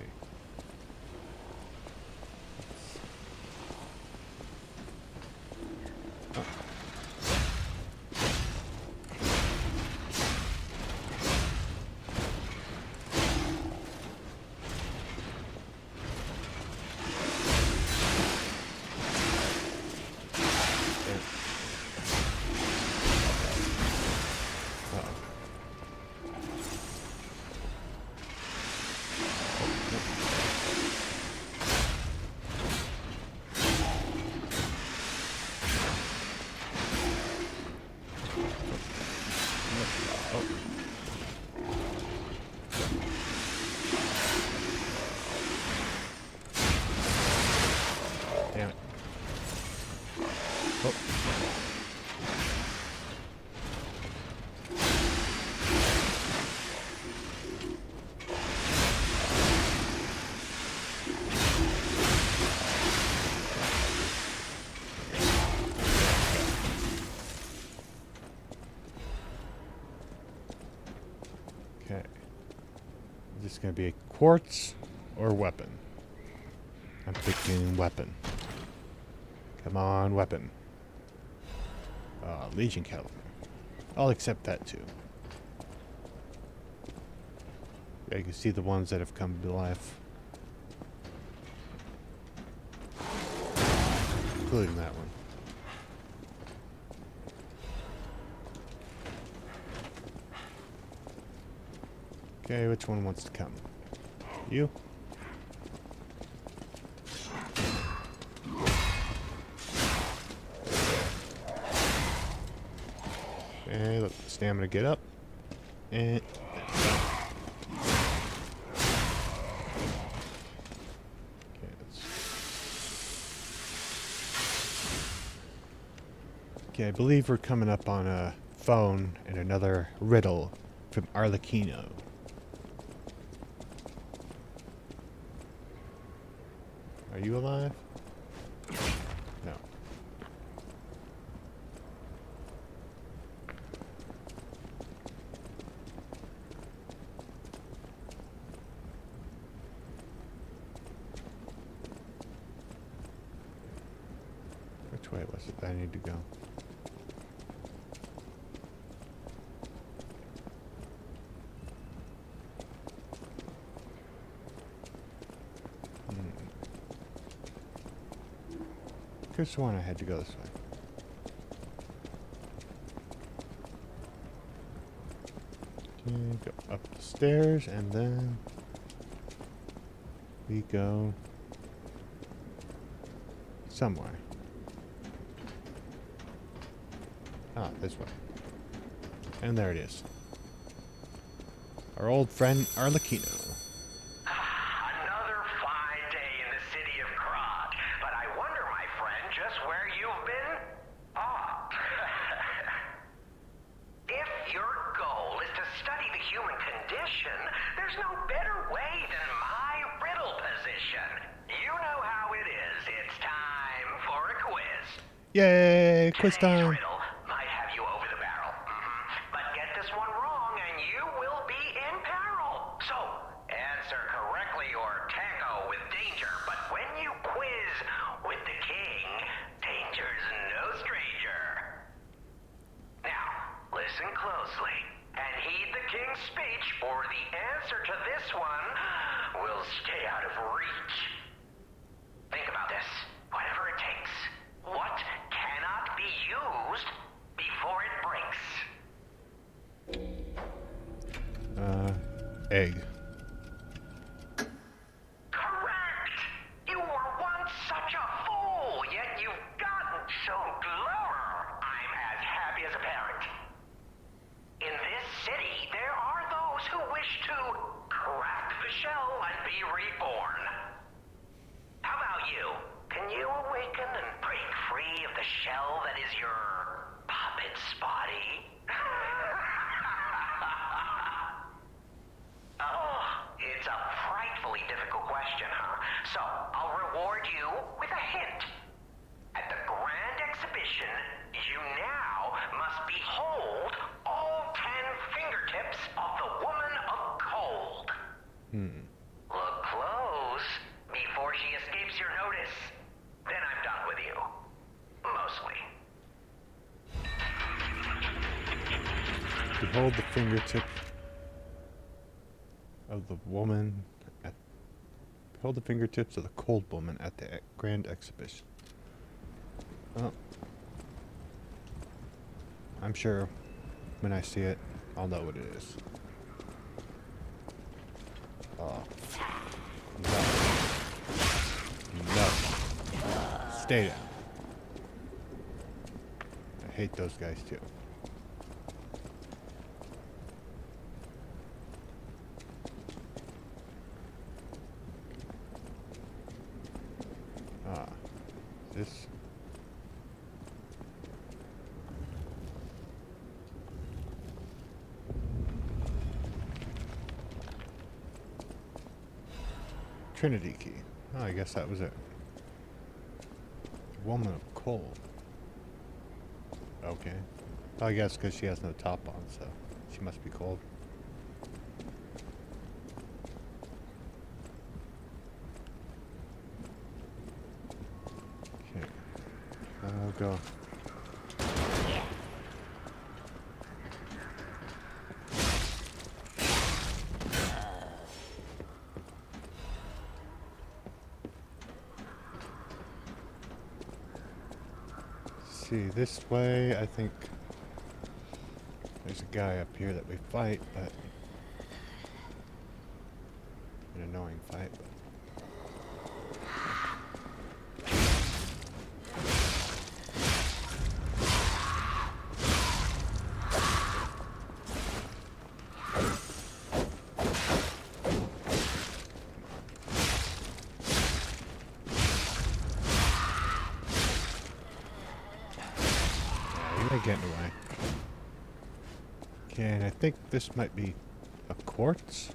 Damn it. Oh. Okay. Is this going to be a quartz or weapon? I'm picking weapon. Come on, weapon. Legion caliber. I'll accept that too. Yeah, you can see the ones that have come to life. Including that one. Okay, which one wants to come? You? Okay, let the stamina get up. And... Okay, I believe we're coming up on a phone and another riddle from Arlecchino. Are you alive? No. Which way was it that I need to go? Could have sworn I had to go this way. Okay, go up the stairs and then we go somewhere. Ah, this way. And there it is. Our old friend Arlecchino. Another fine day in the city of Krat, but I wonder, my friend, just where you've been? Ah. If your goal is to study the human condition, there's no better way than my riddle position. You know how it is. It's time for a quiz. Yay, quiz Today's time. riddle might have you over the barrel. answer correctly or tango with danger, but when you quiz with the king, danger's no stranger. Now, listen closely and heed the king's speech, or the answer to this one will stay out of reach. Think about this. Whatever it takes. What cannot be used before it breaks? Egg. Correct! You were once such a fool, yet you've gotten so clever. I'm as happy as a parent. In this city, there are those who wish to crack the shell and be reborn. How about you? Can you awaken and break free of the shell that is your puppet's body? Oh, it's a frightfully difficult question, huh? So, I'll reward you with a hint. At the Grand Exhibition, you now must behold all 10 fingertips of the Woman of Cold. Look close before she escapes your notice. Then I'm done with you. Mostly. Behold the fingertip of the woman at... Behold the fingertips of the cold woman at the Grand Exhibition. Well, I'm sure when I see it, I'll know what it is. Oh. No. No. Stay down. I hate those guys too. This... Trinity key. Oh, I guess that was it. Woman of Cold. Okay. I guess because she has no top on, so she must be cold. Okay. I'll go. See, this way, I think there's a guy up here that we fight, but an annoying fight. Getting away. Okay, and I think this might be a quartz.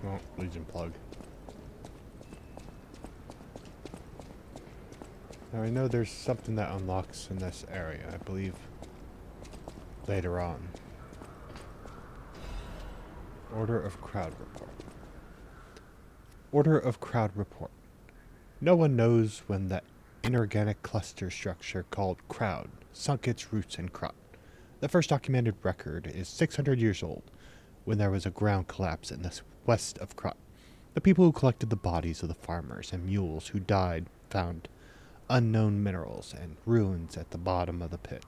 Oh, Legion plug. Now I know there's something that unlocks in this area, I believe, later on. Order of Crowd Report. Order of Crowd Report. No one knows when the inorganic cluster structure called Crowd sunk its roots in Krot. The first documented record is 600 years old, when there was a ground collapse in the west of Krot. The people who collected the bodies of the farmers and mules who died found unknown minerals and ruins at the bottom of the pit,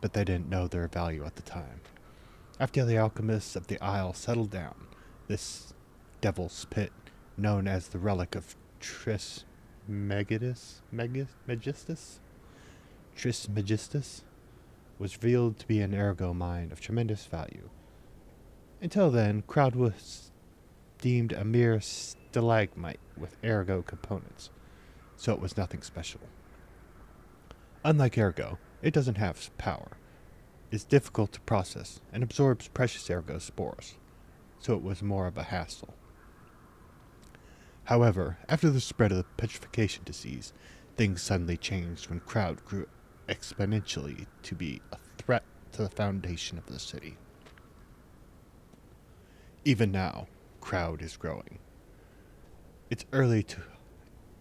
but they didn't know their value at the time. After the alchemists of the Isle settled down, this devil's pit, known as the relic of Trismegistus, was revealed to be an ergo mine of tremendous value. Until then, Crowd was deemed a mere stalagmite with ergo components, so it was nothing special. Unlike ergo, it doesn't have power, is difficult to process, and absorbs precious ergo spores, so it was more of a hassle. However, after the spread of the petrification disease, things suddenly changed when Crowd grew exponentially to be a threat to the foundation of the city. Even now, crowd is growing. It's early to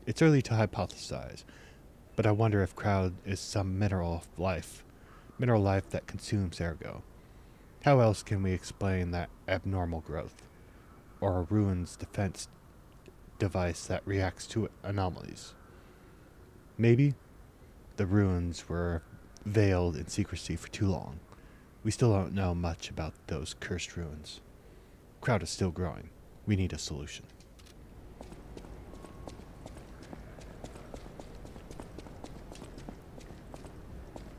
hypothesize, but I wonder if crowd is some mineral life that consumes ergo. How else can we explain that abnormal growth, or a ruin's defense device that reacts to anomalies? Maybe the ruins were veiled in secrecy for too long. We still don't know much about those cursed ruins. Crowd is still growing. We need a solution.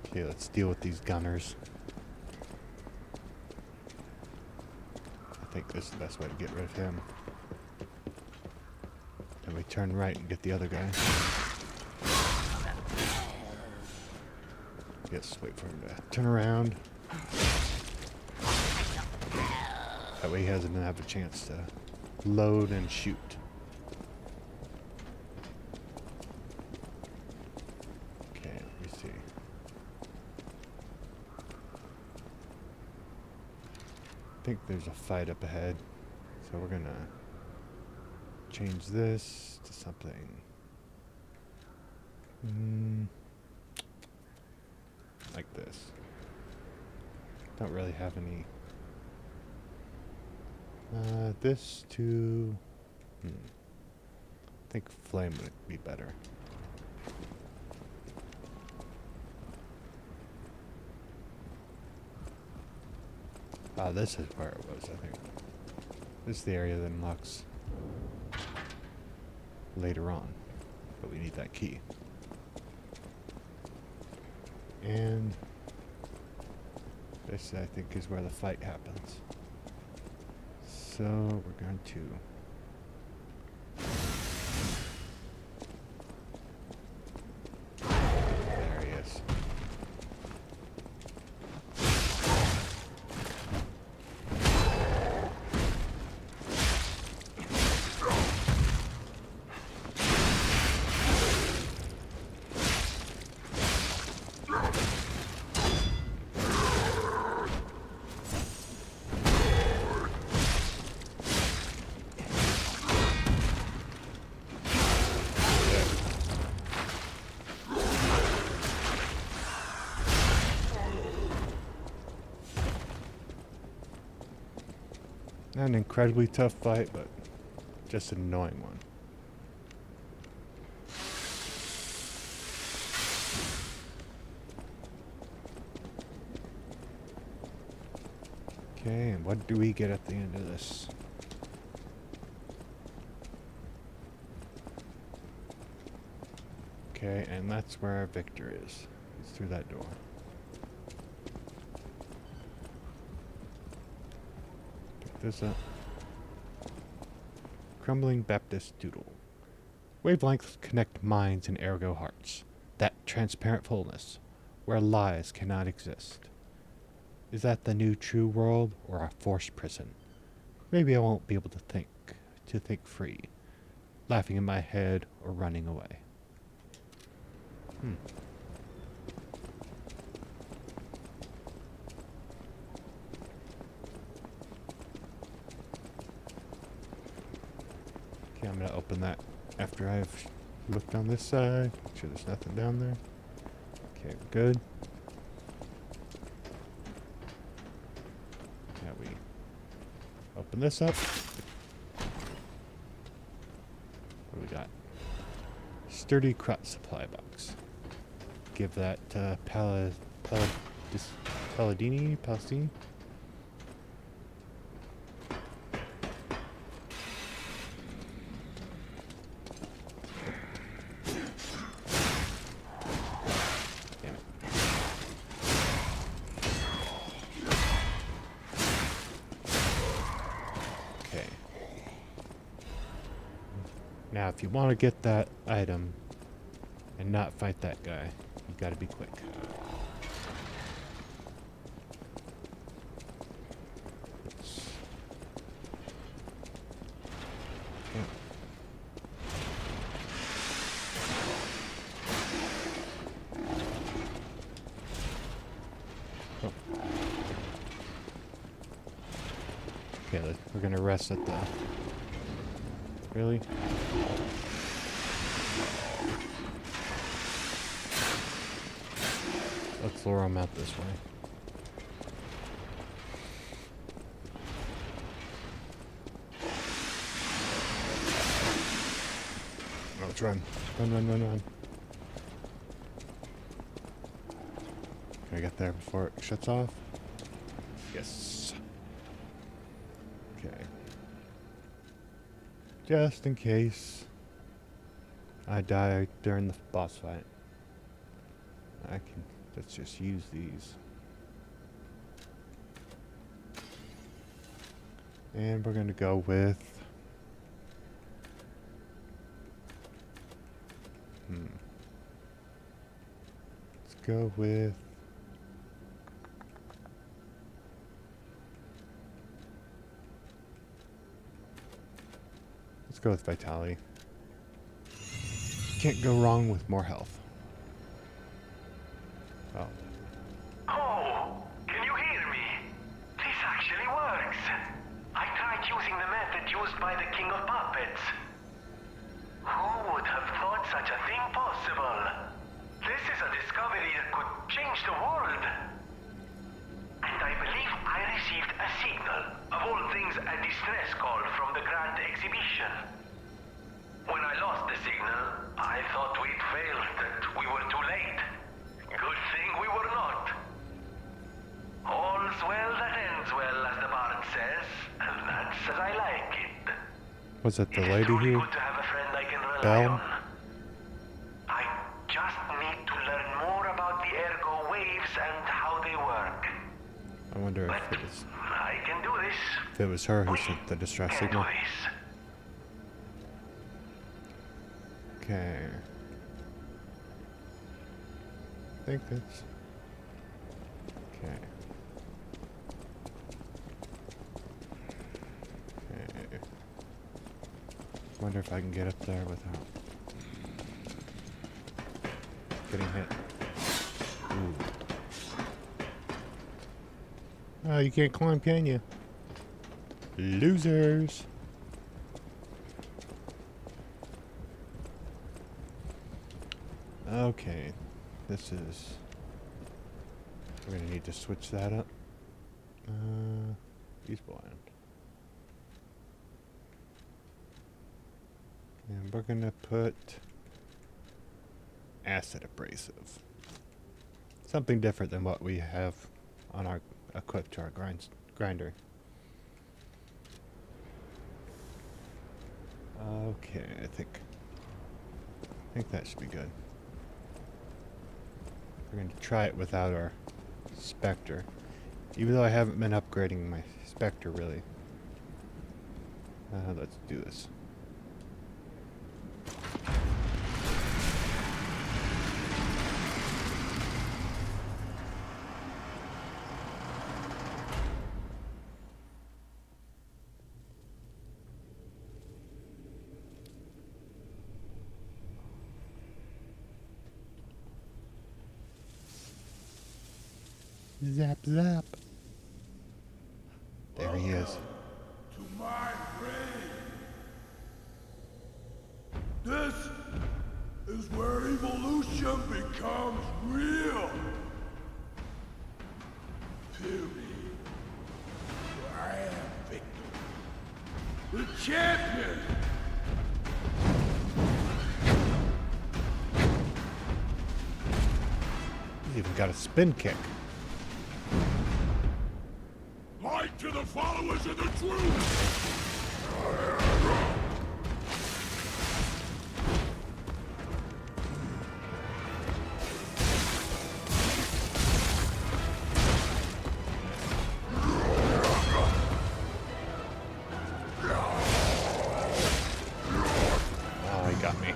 Okay, let's deal with these gunners. I think this is the best way to get rid of him. Then we turn right and get the other guy. Yes, wait for him to turn around. That way he doesn't have a chance to load and shoot. Okay, let me see. I think there's a fight up ahead, so we're gonna change this to something. Like this. Don't really have any. This to. I think flame would be better. This is where it was, I think. This is the area that unlocks later on, but we need that key. And this, I think, is where the fight happens. So we're going to there he is. Not an incredibly tough fight, but just an annoying one. Okay, and what do we get at the end of this? Okay, and that's where Victor is. He's through that door. This up. Crumbling Baptist Doodle. Wavelengths connect minds and ergo hearts. That transparent fullness, where lies cannot exist. Is that the new true world, or a forced prison? Maybe I won't be able to think free, laughing in my head or running away. Okay, I'm gonna open that after I've looked on this side. Make sure there's nothing down there. Okay, we're good. Now we open this up. What do we got? Sturdy crot supply box. Give that to Palestini. Now, if you want to get that item and not fight that guy, you gotta be quick. Okay. Okay, we're gonna rest at the... Really? Let's lure him out this way. Oh, let's run. Run. Can I get there before it shuts off? Yes. Okay. Just in case I die during the boss fight. Let's just use these. And we're gonna go with... Let's go with... Let's go with Vitality. Can't go wrong with more health. Oh. Oh, can you hear me? This actually works. I tried using the method used by the King of Puppets. Who would have thought such a thing possible? This is a discovery that could change the world. And I believe I received a signal, of all things a distress call from the Grand Exhibition. When I lost the signal, I thought we'd failed, that we were too late. Good thing we were not. All's well that ends well, as the bard says, and that's as I like it. Was it the It is lady truly who... good to have a friend I can rely Bell? on. I just need to learn more about the ergo waves and how they work. I wonder But if it was... I can do this. If it was her who We sent the distress can signal. do this. Okay. I think that's... Okay. Okay. Wonder if I can get up there without getting hit. Ooh. Oh, you can't climb, can you? Losers! Okay, this is... We're gonna need to switch that up. He's blind. And we're gonna put... Acid Abrasive. Something different than what we have on our... equipped to our grinder. Okay, I think that should be good. We're going to try it without our Spectre. Even though I haven't been upgrading my Spectre, really. Let's do this. Zap, zap. There he is. To my grave. This is where evolution becomes real. Fury. I am Victor. The champion. He's even got a spin kick. Light to the followers of the truth! Oh, he got me.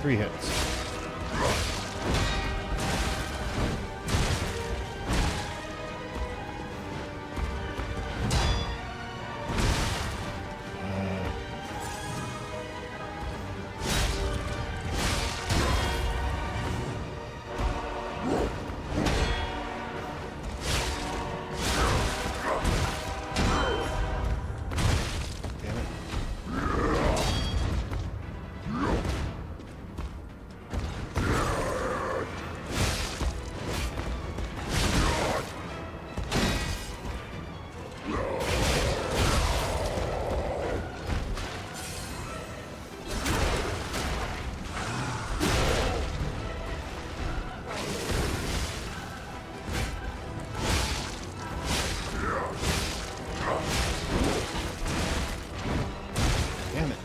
3 hits. Damn it. Damn it.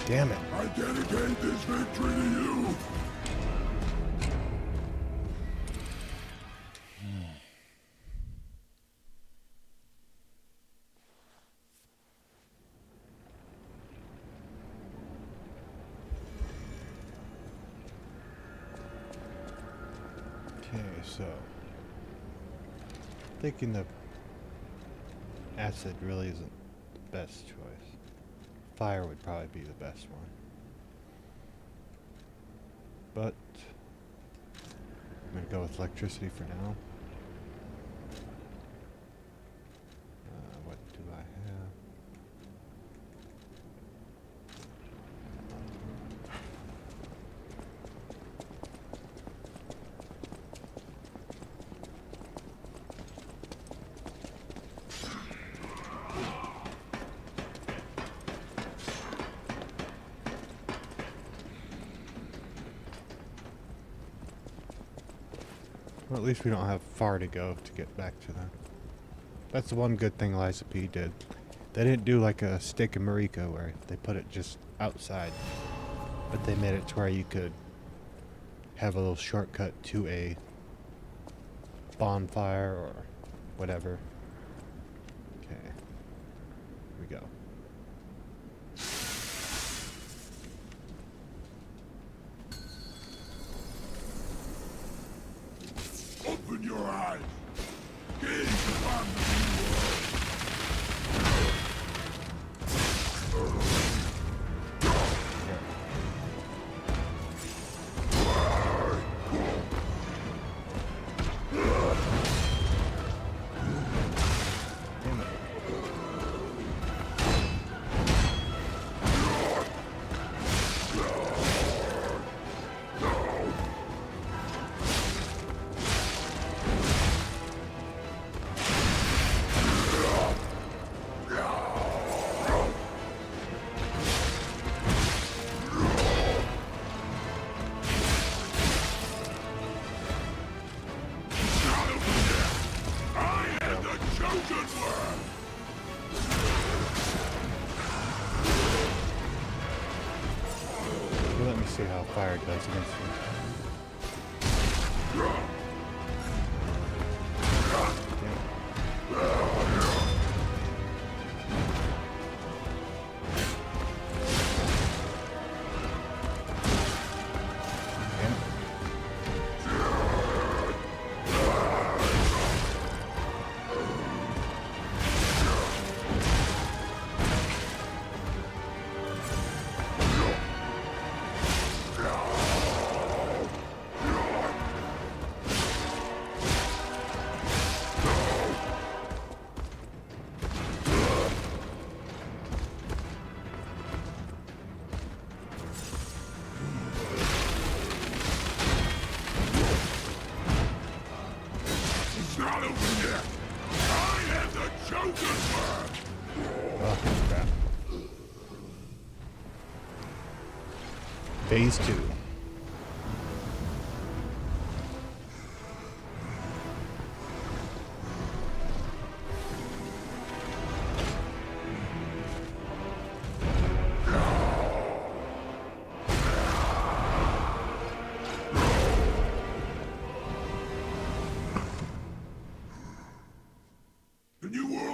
Damn it. I dedicate this victory to you. Okay, so thinking the acid really isn't the best choice. Fire would probably be the best one. But I'm gonna go with electricity for now. What do I have? Well, at least we don't have far to go to get back to them. That's the one good thing Liza P did. They didn't do like a Steak and Marika where they put it just outside. But they made it to where you could have a little shortcut to a bonfire or whatever. Okay. Here we go. Open your eyes. Gaze upon the new world. Damn it. I am the chosen one. Well, let me see how fire does against you. Damn it. Damn it. It's not over yet. I am the chosen one. Oh, crap. Phase 2.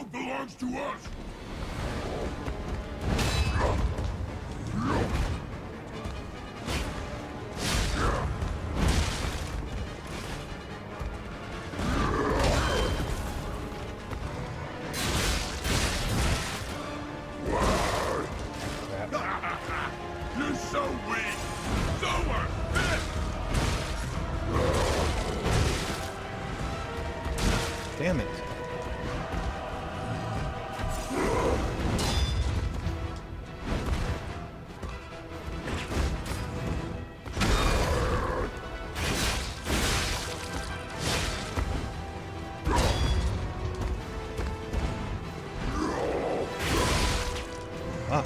world belongs to us! You're so weak! So are this! Damn it. Ah.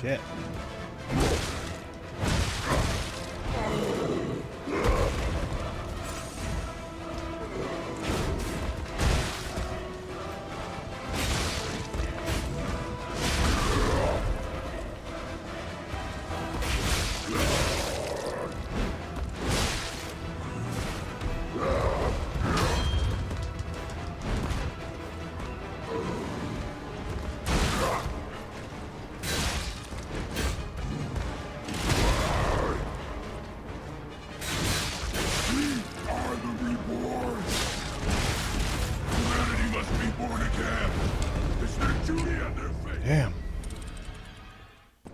Shit. Are the reborn! Humanity must be born again! It's their duty and their fate! Damn. I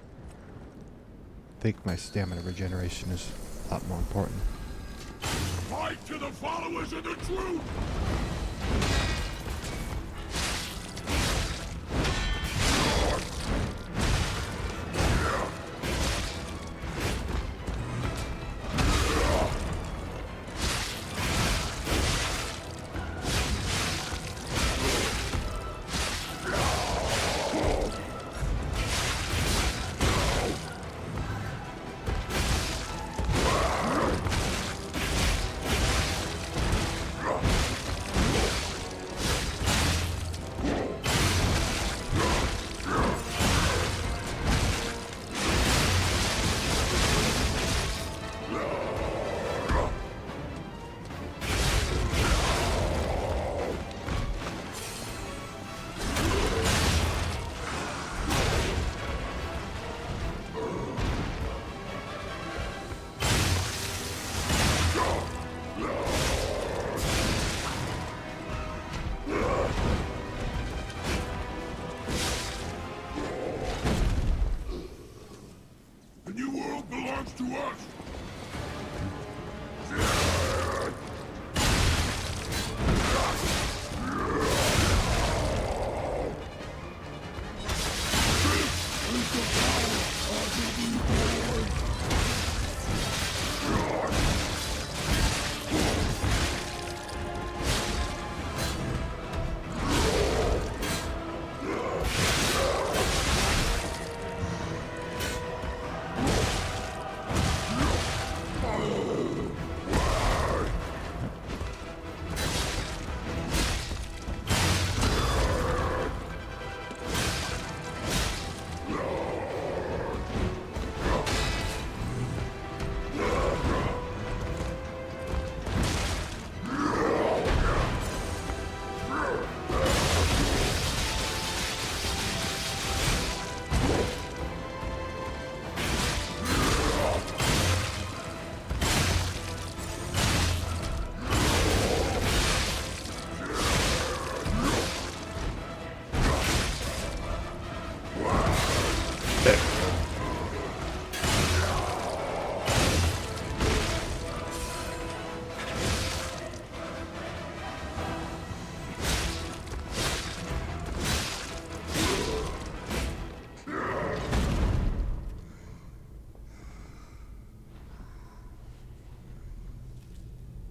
think my stamina regeneration is a lot more important. Fight to the followers of the truth! The new world belongs to us!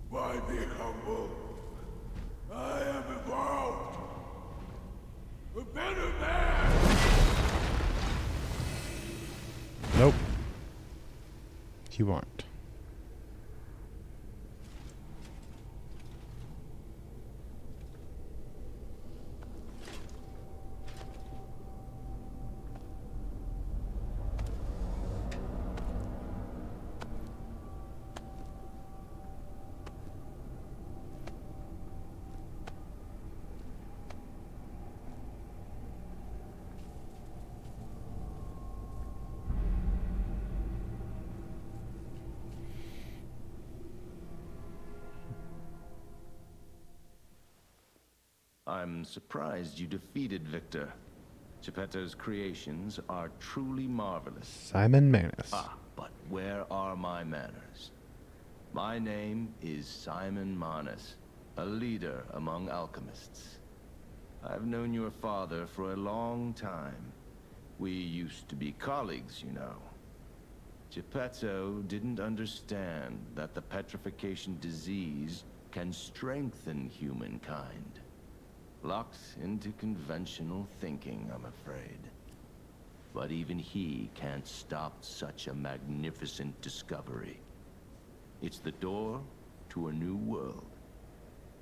Why be humble? I am evolved! A better man! Nope. You aren't. I'm surprised you defeated Victor. Geppetto's creations are truly marvelous. Simon Manus. Ah, but where are my manners? My name is Simon Manus, a leader among alchemists. I've known your father for a long time. We used to be colleagues, you know. Geppetto didn't understand that the petrification disease can strengthen humankind. Locked into conventional thinking, I'm afraid. But even he can't stop such a magnificent discovery. It's the door to a new world.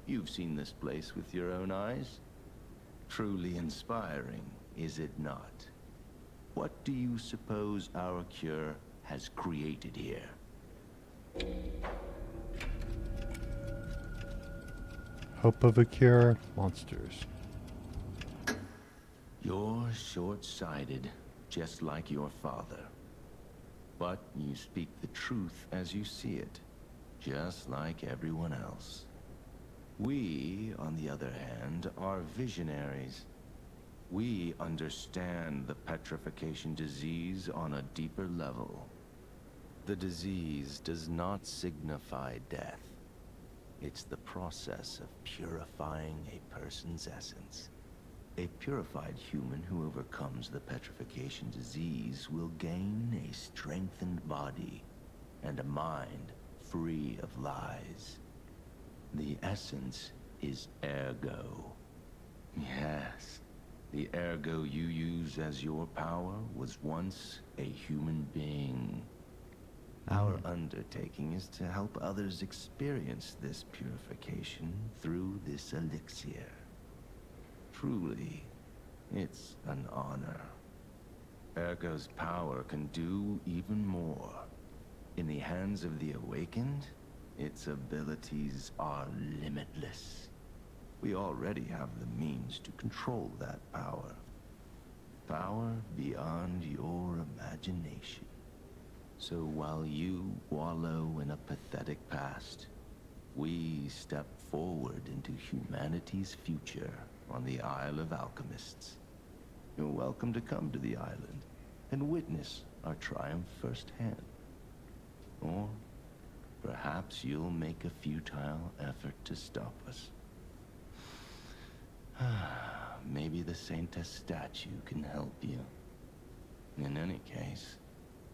You've seen this place with your own eyes. Truly inspiring, is it not? What do you suppose our cure has created here? Hope of a cure, monsters. You're short-sighted, just like your father. But you speak the truth as you see it, just like everyone else. We, on the other hand, are visionaries. We understand the petrification disease on a deeper level. The disease does not signify death. It's the process of purifying a person's essence. A purified human who overcomes the petrification disease will gain a strengthened body and a mind free of lies. The essence is ergo. Yes, the ergo you use as your power was once a human being. Our undertaking is to help others experience this purification through this elixir. Truly, it's an honor. Ergo's power can do even more. In the hands of the awakened, its abilities are limitless. We already have the means to control that power. Power beyond your imagination. So while you wallow in a pathetic past, we step forward into humanity's future on the Isle of Alchemists. You're welcome to come to the island and witness our triumph firsthand. Or perhaps you'll make a futile effort to stop us. Maybe the Saintess statue can help you. In any case,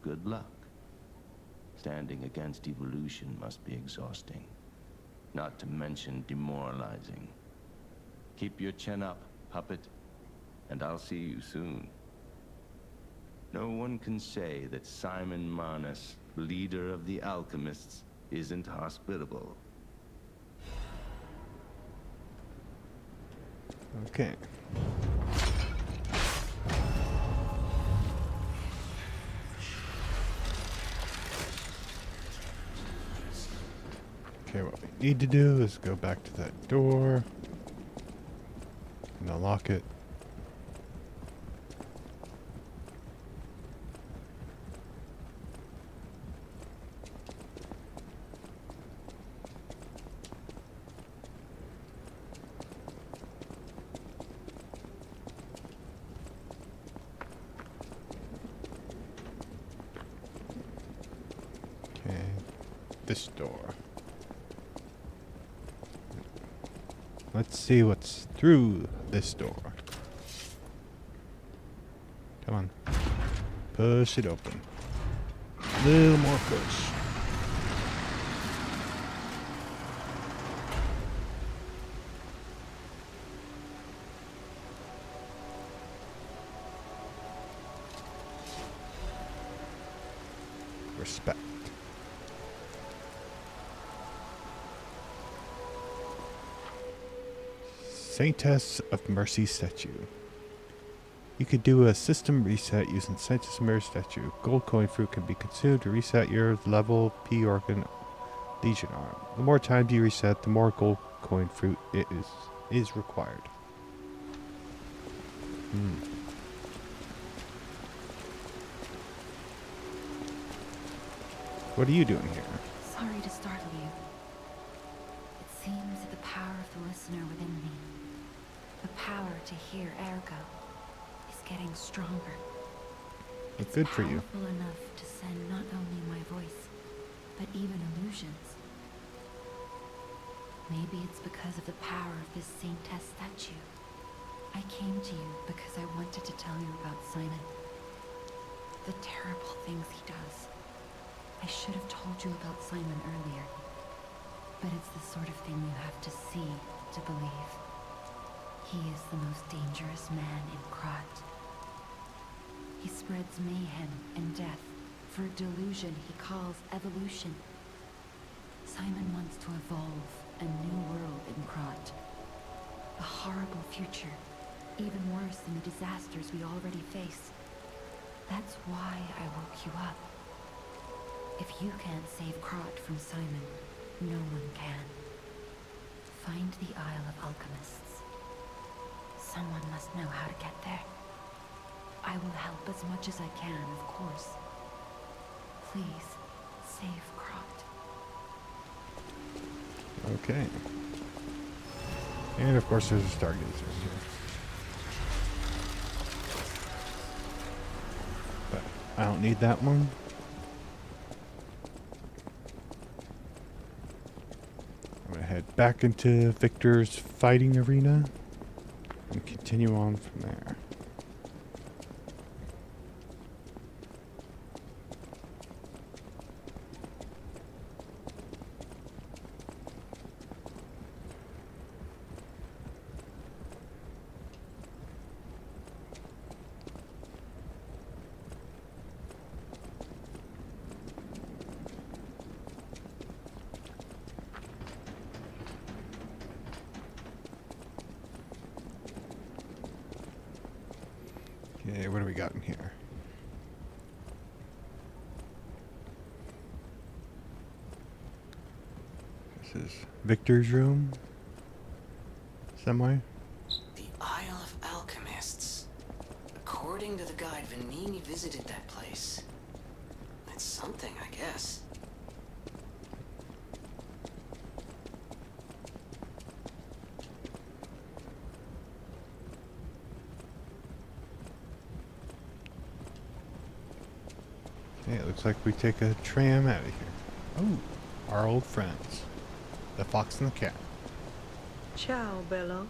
good luck. Standing against evolution must be exhausting, not to mention demoralizing. Keep your chin up, puppet, and I'll see you soon. No one can say that Simon Manus, leader of the alchemists, isn't hospitable. Okay. Okay, what we need to do is go back to that door and unlock it. Okay, this door. Let's see what's through this door. Come on. Push it open. A little more push. Respect. Saintess of Mercy statue. You could do a system reset using Saintess of Mercy statue. Gold coin fruit can be consumed to reset your level P organ legion arm. The more times you reset, the more gold coin fruit it is required. What are you doing here? Sorry to startle you. It seems that the power of the listener within me The power to hear ergo is getting stronger. Well, good for you. It's powerful enough to send not only my voice, but even illusions. Maybe it's because of the power of this Saintess statue. I came to you because I wanted to tell you about Simon. The terrible things he does. I should have told you about Simon earlier. But it's the sort of thing you have to see to believe. He is the most dangerous man in Krat. He spreads mayhem and death for a delusion he calls evolution. Simon wants to evolve a new world in Krat. A horrible future, even worse than the disasters we already face. That's why I woke you up. If you can't save Krat from Simon, no one can. Find the Isle of Alchemists. Someone must know how to get there. I will help as much as I can, of course. Please, save Krat. Okay. And of course there's a stargazer here. But I don't need that one. I'm gonna head back into Victor's fighting arena and continue on from there. Okay, what do we got in here? This is Victor's room. Somewhere. The Isle of Alchemists. According to the guide, Vanini visited that place. That's something, I guess. Okay, it looks like we take a tram out of here. Oh, our old friends. The fox and the cat. Ciao, Bello.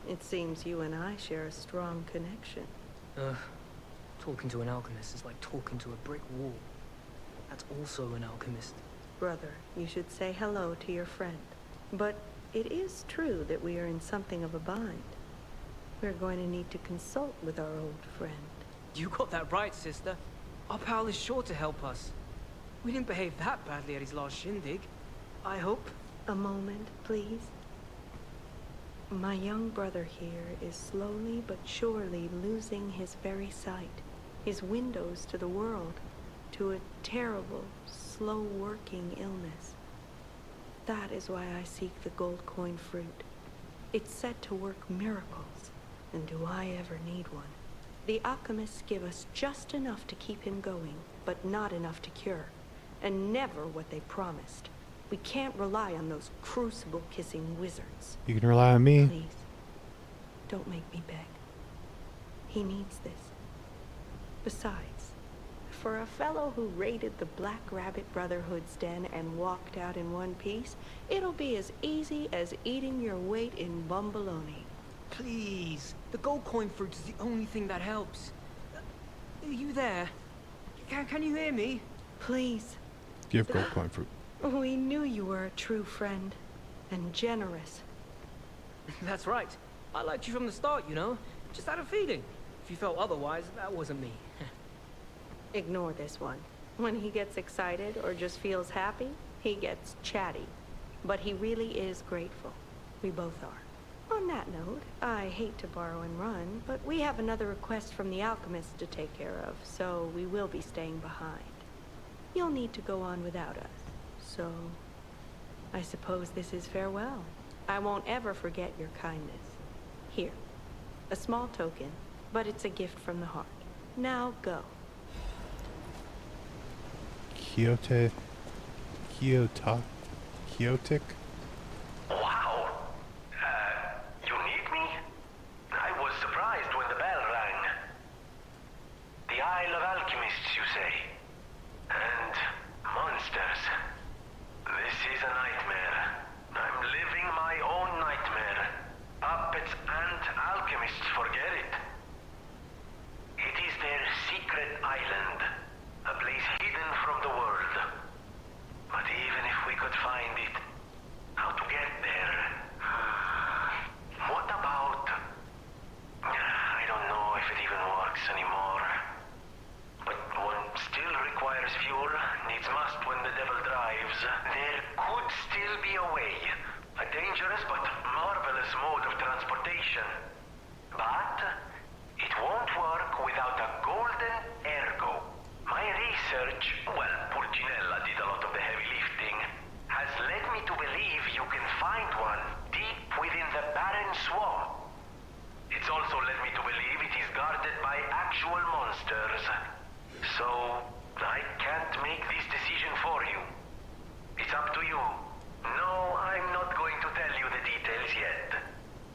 It seems you and I share a strong connection. Talking to an alchemist is like talking to a brick wall. That's also an alchemist. Brother, you should say hello to your friend. But it is true that we are in something of a bind. We're going to need to consult with our old friend. You got that right, sister. Our pal is sure to help us. We didn't behave that badly at his last shindig. I hope. A moment, please. My young brother here is slowly but surely losing his very sight, his windows to the world, to a terrible, slow-working illness. That is why I seek the gold coin fruit. It's said to work miracles, and do I ever need one? The alchemists give us just enough to keep him going, but not enough to cure, and never what they promised. We can't rely on those crucible-kissing wizards. You can rely on me. Please, don't make me beg. He needs this. Besides, for a fellow who raided the Black Rabbit Brotherhood's den and walked out in one piece, it'll be as easy as eating your weight in bumbaloni. Please. The gold coin fruit is the only thing that helps. Are you there? Can you hear me? Please. Give gold coin fruit. We knew you were a true friend. And generous. That's right. I liked you from the start, you know. Just had a feeling. If you felt otherwise, that wasn't me. Ignore this one. When he gets excited or just feels happy, he gets chatty. But he really is grateful. We both are. On that note, I hate to borrow and run, but we have another request from the alchemist to take care of, so we will be staying behind. You'll need to go on without us, so I suppose this is farewell. I won't ever forget your kindness. Here, a small token, but it's a gift from the heart. Now go. Quixotic? Wow. You need me? forget it. It is their secret island, a place hidden from the world. But even if we could find it, how to get there? What about... I don't know if it even works anymore. But one still requires fuel, needs must when the devil drives. There could still be a way. A dangerous but marvelous mode of transportation. But it won't work without a golden ergo. My research, well, Pulcinella did a lot of the heavy lifting, has led me to believe you can find one deep within the barren swamp. It's also led me to believe it is guarded by actual monsters. So, I can't make this decision for you. It's up to you. No, I'm not going to tell you the details yet.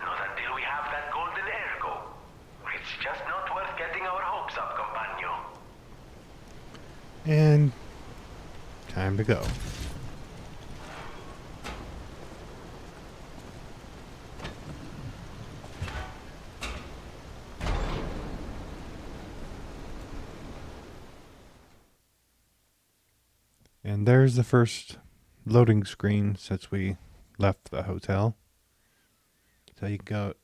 Not until we have that golden ergo. It's just not worth getting our hopes up, compagno. And time to go. And there's the first loading screen since we left the hotel. So you can go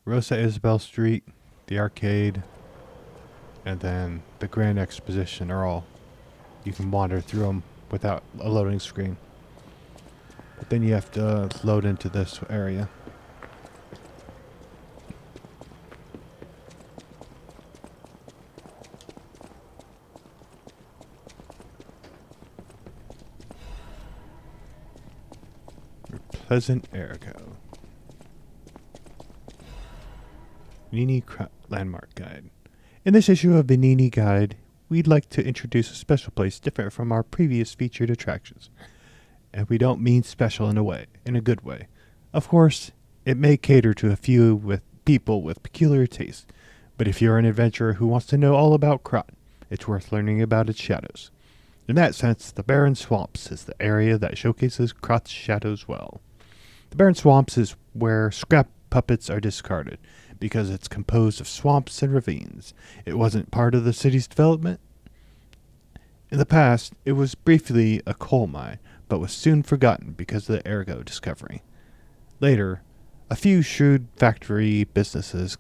Rosa Isabel Street, the arcade, and then the Grand Exposition are all, you can wander through them without a loading screen. But then you have to load into this area. Pleasant Ergo. Venigni Landmark Guide. In this issue of Venigni Guide, we'd like to introduce a special place different from our previous featured attractions. And we don't mean special in a good way. Of course, it may cater to a few with people with peculiar tastes, but if you're an adventurer who wants to know all about Krat, it's worth learning about its shadows. In that sense, the Barren Swamps is the area that showcases Krat's shadows well. The Barren Swamps is where scrap puppets are discarded, because it's composed of swamps and ravines. It wasn't part of the city's development. In the past, it was briefly a coal mine, but was soon forgotten because of the Ergo discovery. Later, a few shrewd factory businesses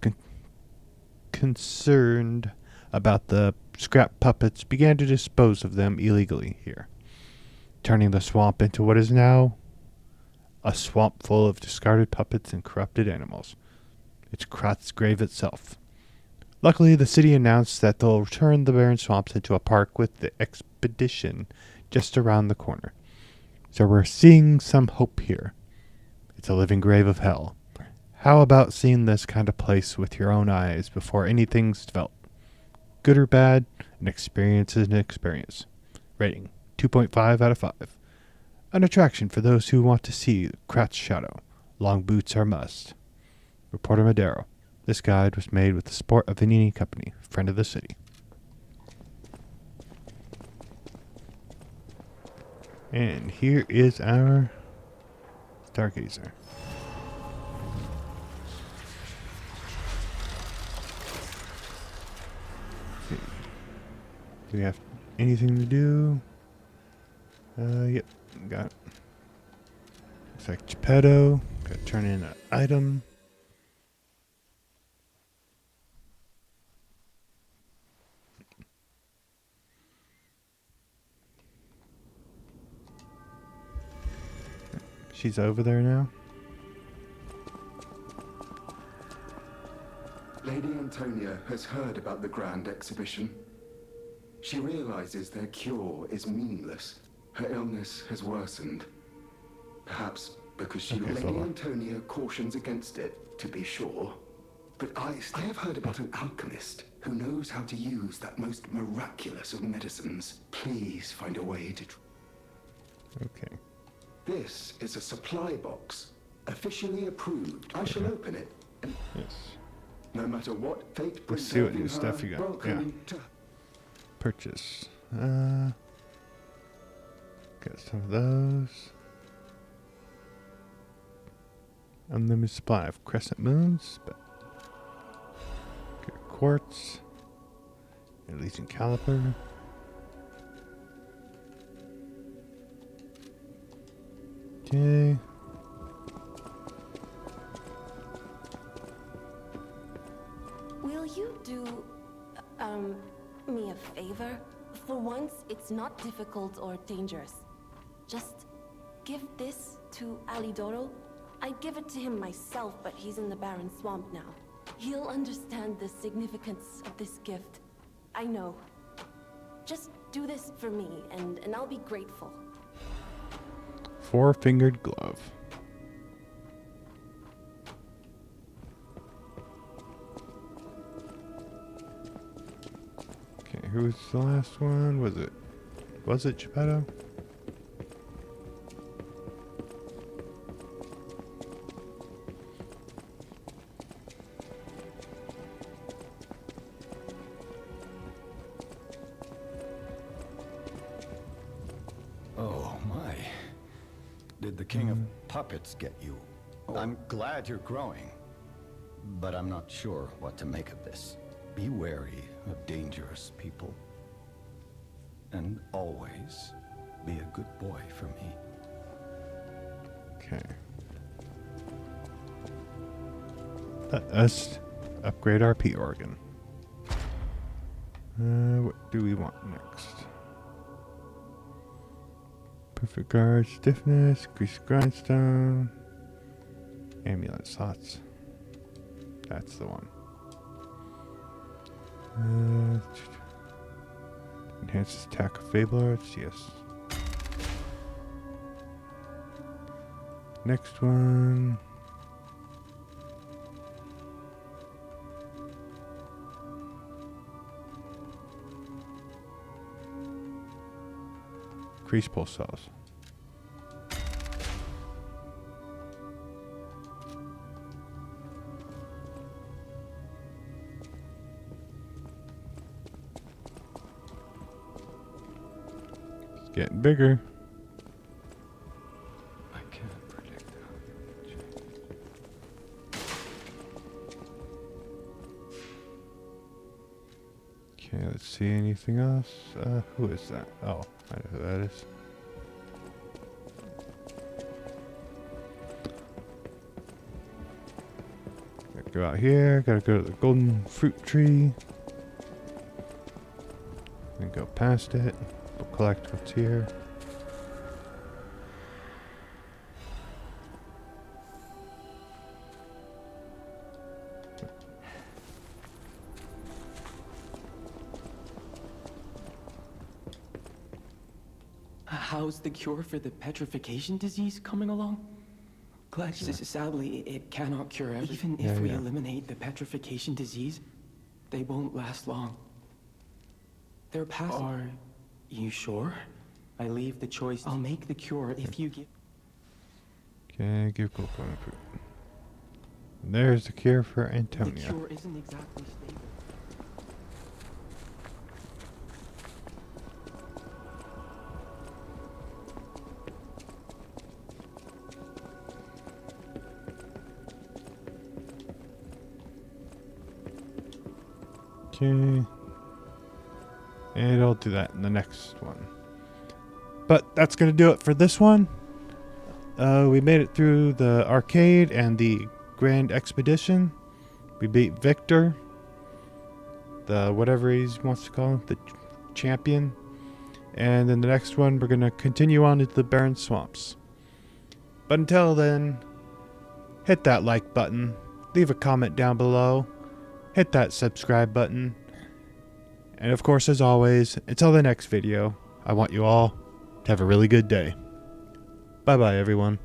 concerned about the scrap puppets began to dispose of them illegally here, turning the swamp into what is now a swamp full of discarded puppets and corrupted animals. It's Krat's grave itself. Luckily, the city announced that they'll turn the Barren Swamps into a park with the expedition just around the corner. So we're seeing some hope here. It's a living grave of hell. How about seeing this kind of place with your own eyes before anything's developed? Good or bad, an experience is an experience. Rating, 2.5 out of 5. An attraction for those who want to see Krat's shadow. Long boots are must. Reporter Madero. This guide was made with the support of Venigni Company, friend of the city. And here is our Stargazer. Okay. Do we have anything to do? Yep, got it. Looks like Geppetto. Got to turn in an item. She's over there now. Lady Antonia has heard about the Grand Exhibition. She realizes their cure is meaningless. Her illness has worsened. Perhaps because she... Lady Antonia cautions against it, to be sure. But I have heard about an alchemist who knows how to use that most miraculous of medicines. Please find a way to... Okay. This is a supply box, officially approved. I shall open it. And yes. No matter what fate brings. Let's see what new stuff you got. Yeah. Purchase. Got some of those. Unlimited supply of crescent moons. But quartz. Elysian caliper. Okay. Will you do, me a favor? For once, it's not difficult or dangerous. Just give this to Alidoro. I'd give it to him myself, but he's in the Barren Swamp now. He'll understand the significance of this gift. I know. Just do this for me, and I'll be grateful. Four-fingered glove. Okay, who was the last one? Was it Geppetto? Oh my. Did the King of Puppets get you? I'm glad you're growing, but I'm not sure what to make of this. Be wary of dangerous people. And always be a good boy for me. Okay. Let us upgrade our P organ. What do we want next? Perfect guard, stiffness, increased grindstone, amulet slots. That's the one. Enhances attack of Fable Arts, yes. Next one. Increase pulse cells. It's getting bigger. I can't predict Okay, let's see anything else. Who is that? Oh, I know who that is. Gotta go out here. Gotta go to the golden fruit tree. And go past it. We'll collect what's here. How's the cure for the petrification disease coming along? Glad you... Sadly, it cannot cure everything. Even if we eliminate the petrification disease, they won't last long. They're past... Are you sure? I leave the choice. I'll make the cure if you give... Okay, give gold golden fruit. There's the cure for Antonia. The cure isn't exactly stable. Okay. And I'll do that in the next one. But that's going to do it for this one. We made it through the arcade and the Grand Expedition. We beat Victor. The whatever he wants to call him. The champion. And in the next one, we're going to continue on into the Barren Swamps. But until then, hit that like button. Leave a comment down below. Hit that subscribe button. And of course, as always, until the next video, I want you all to have a really good day. Bye-bye, everyone.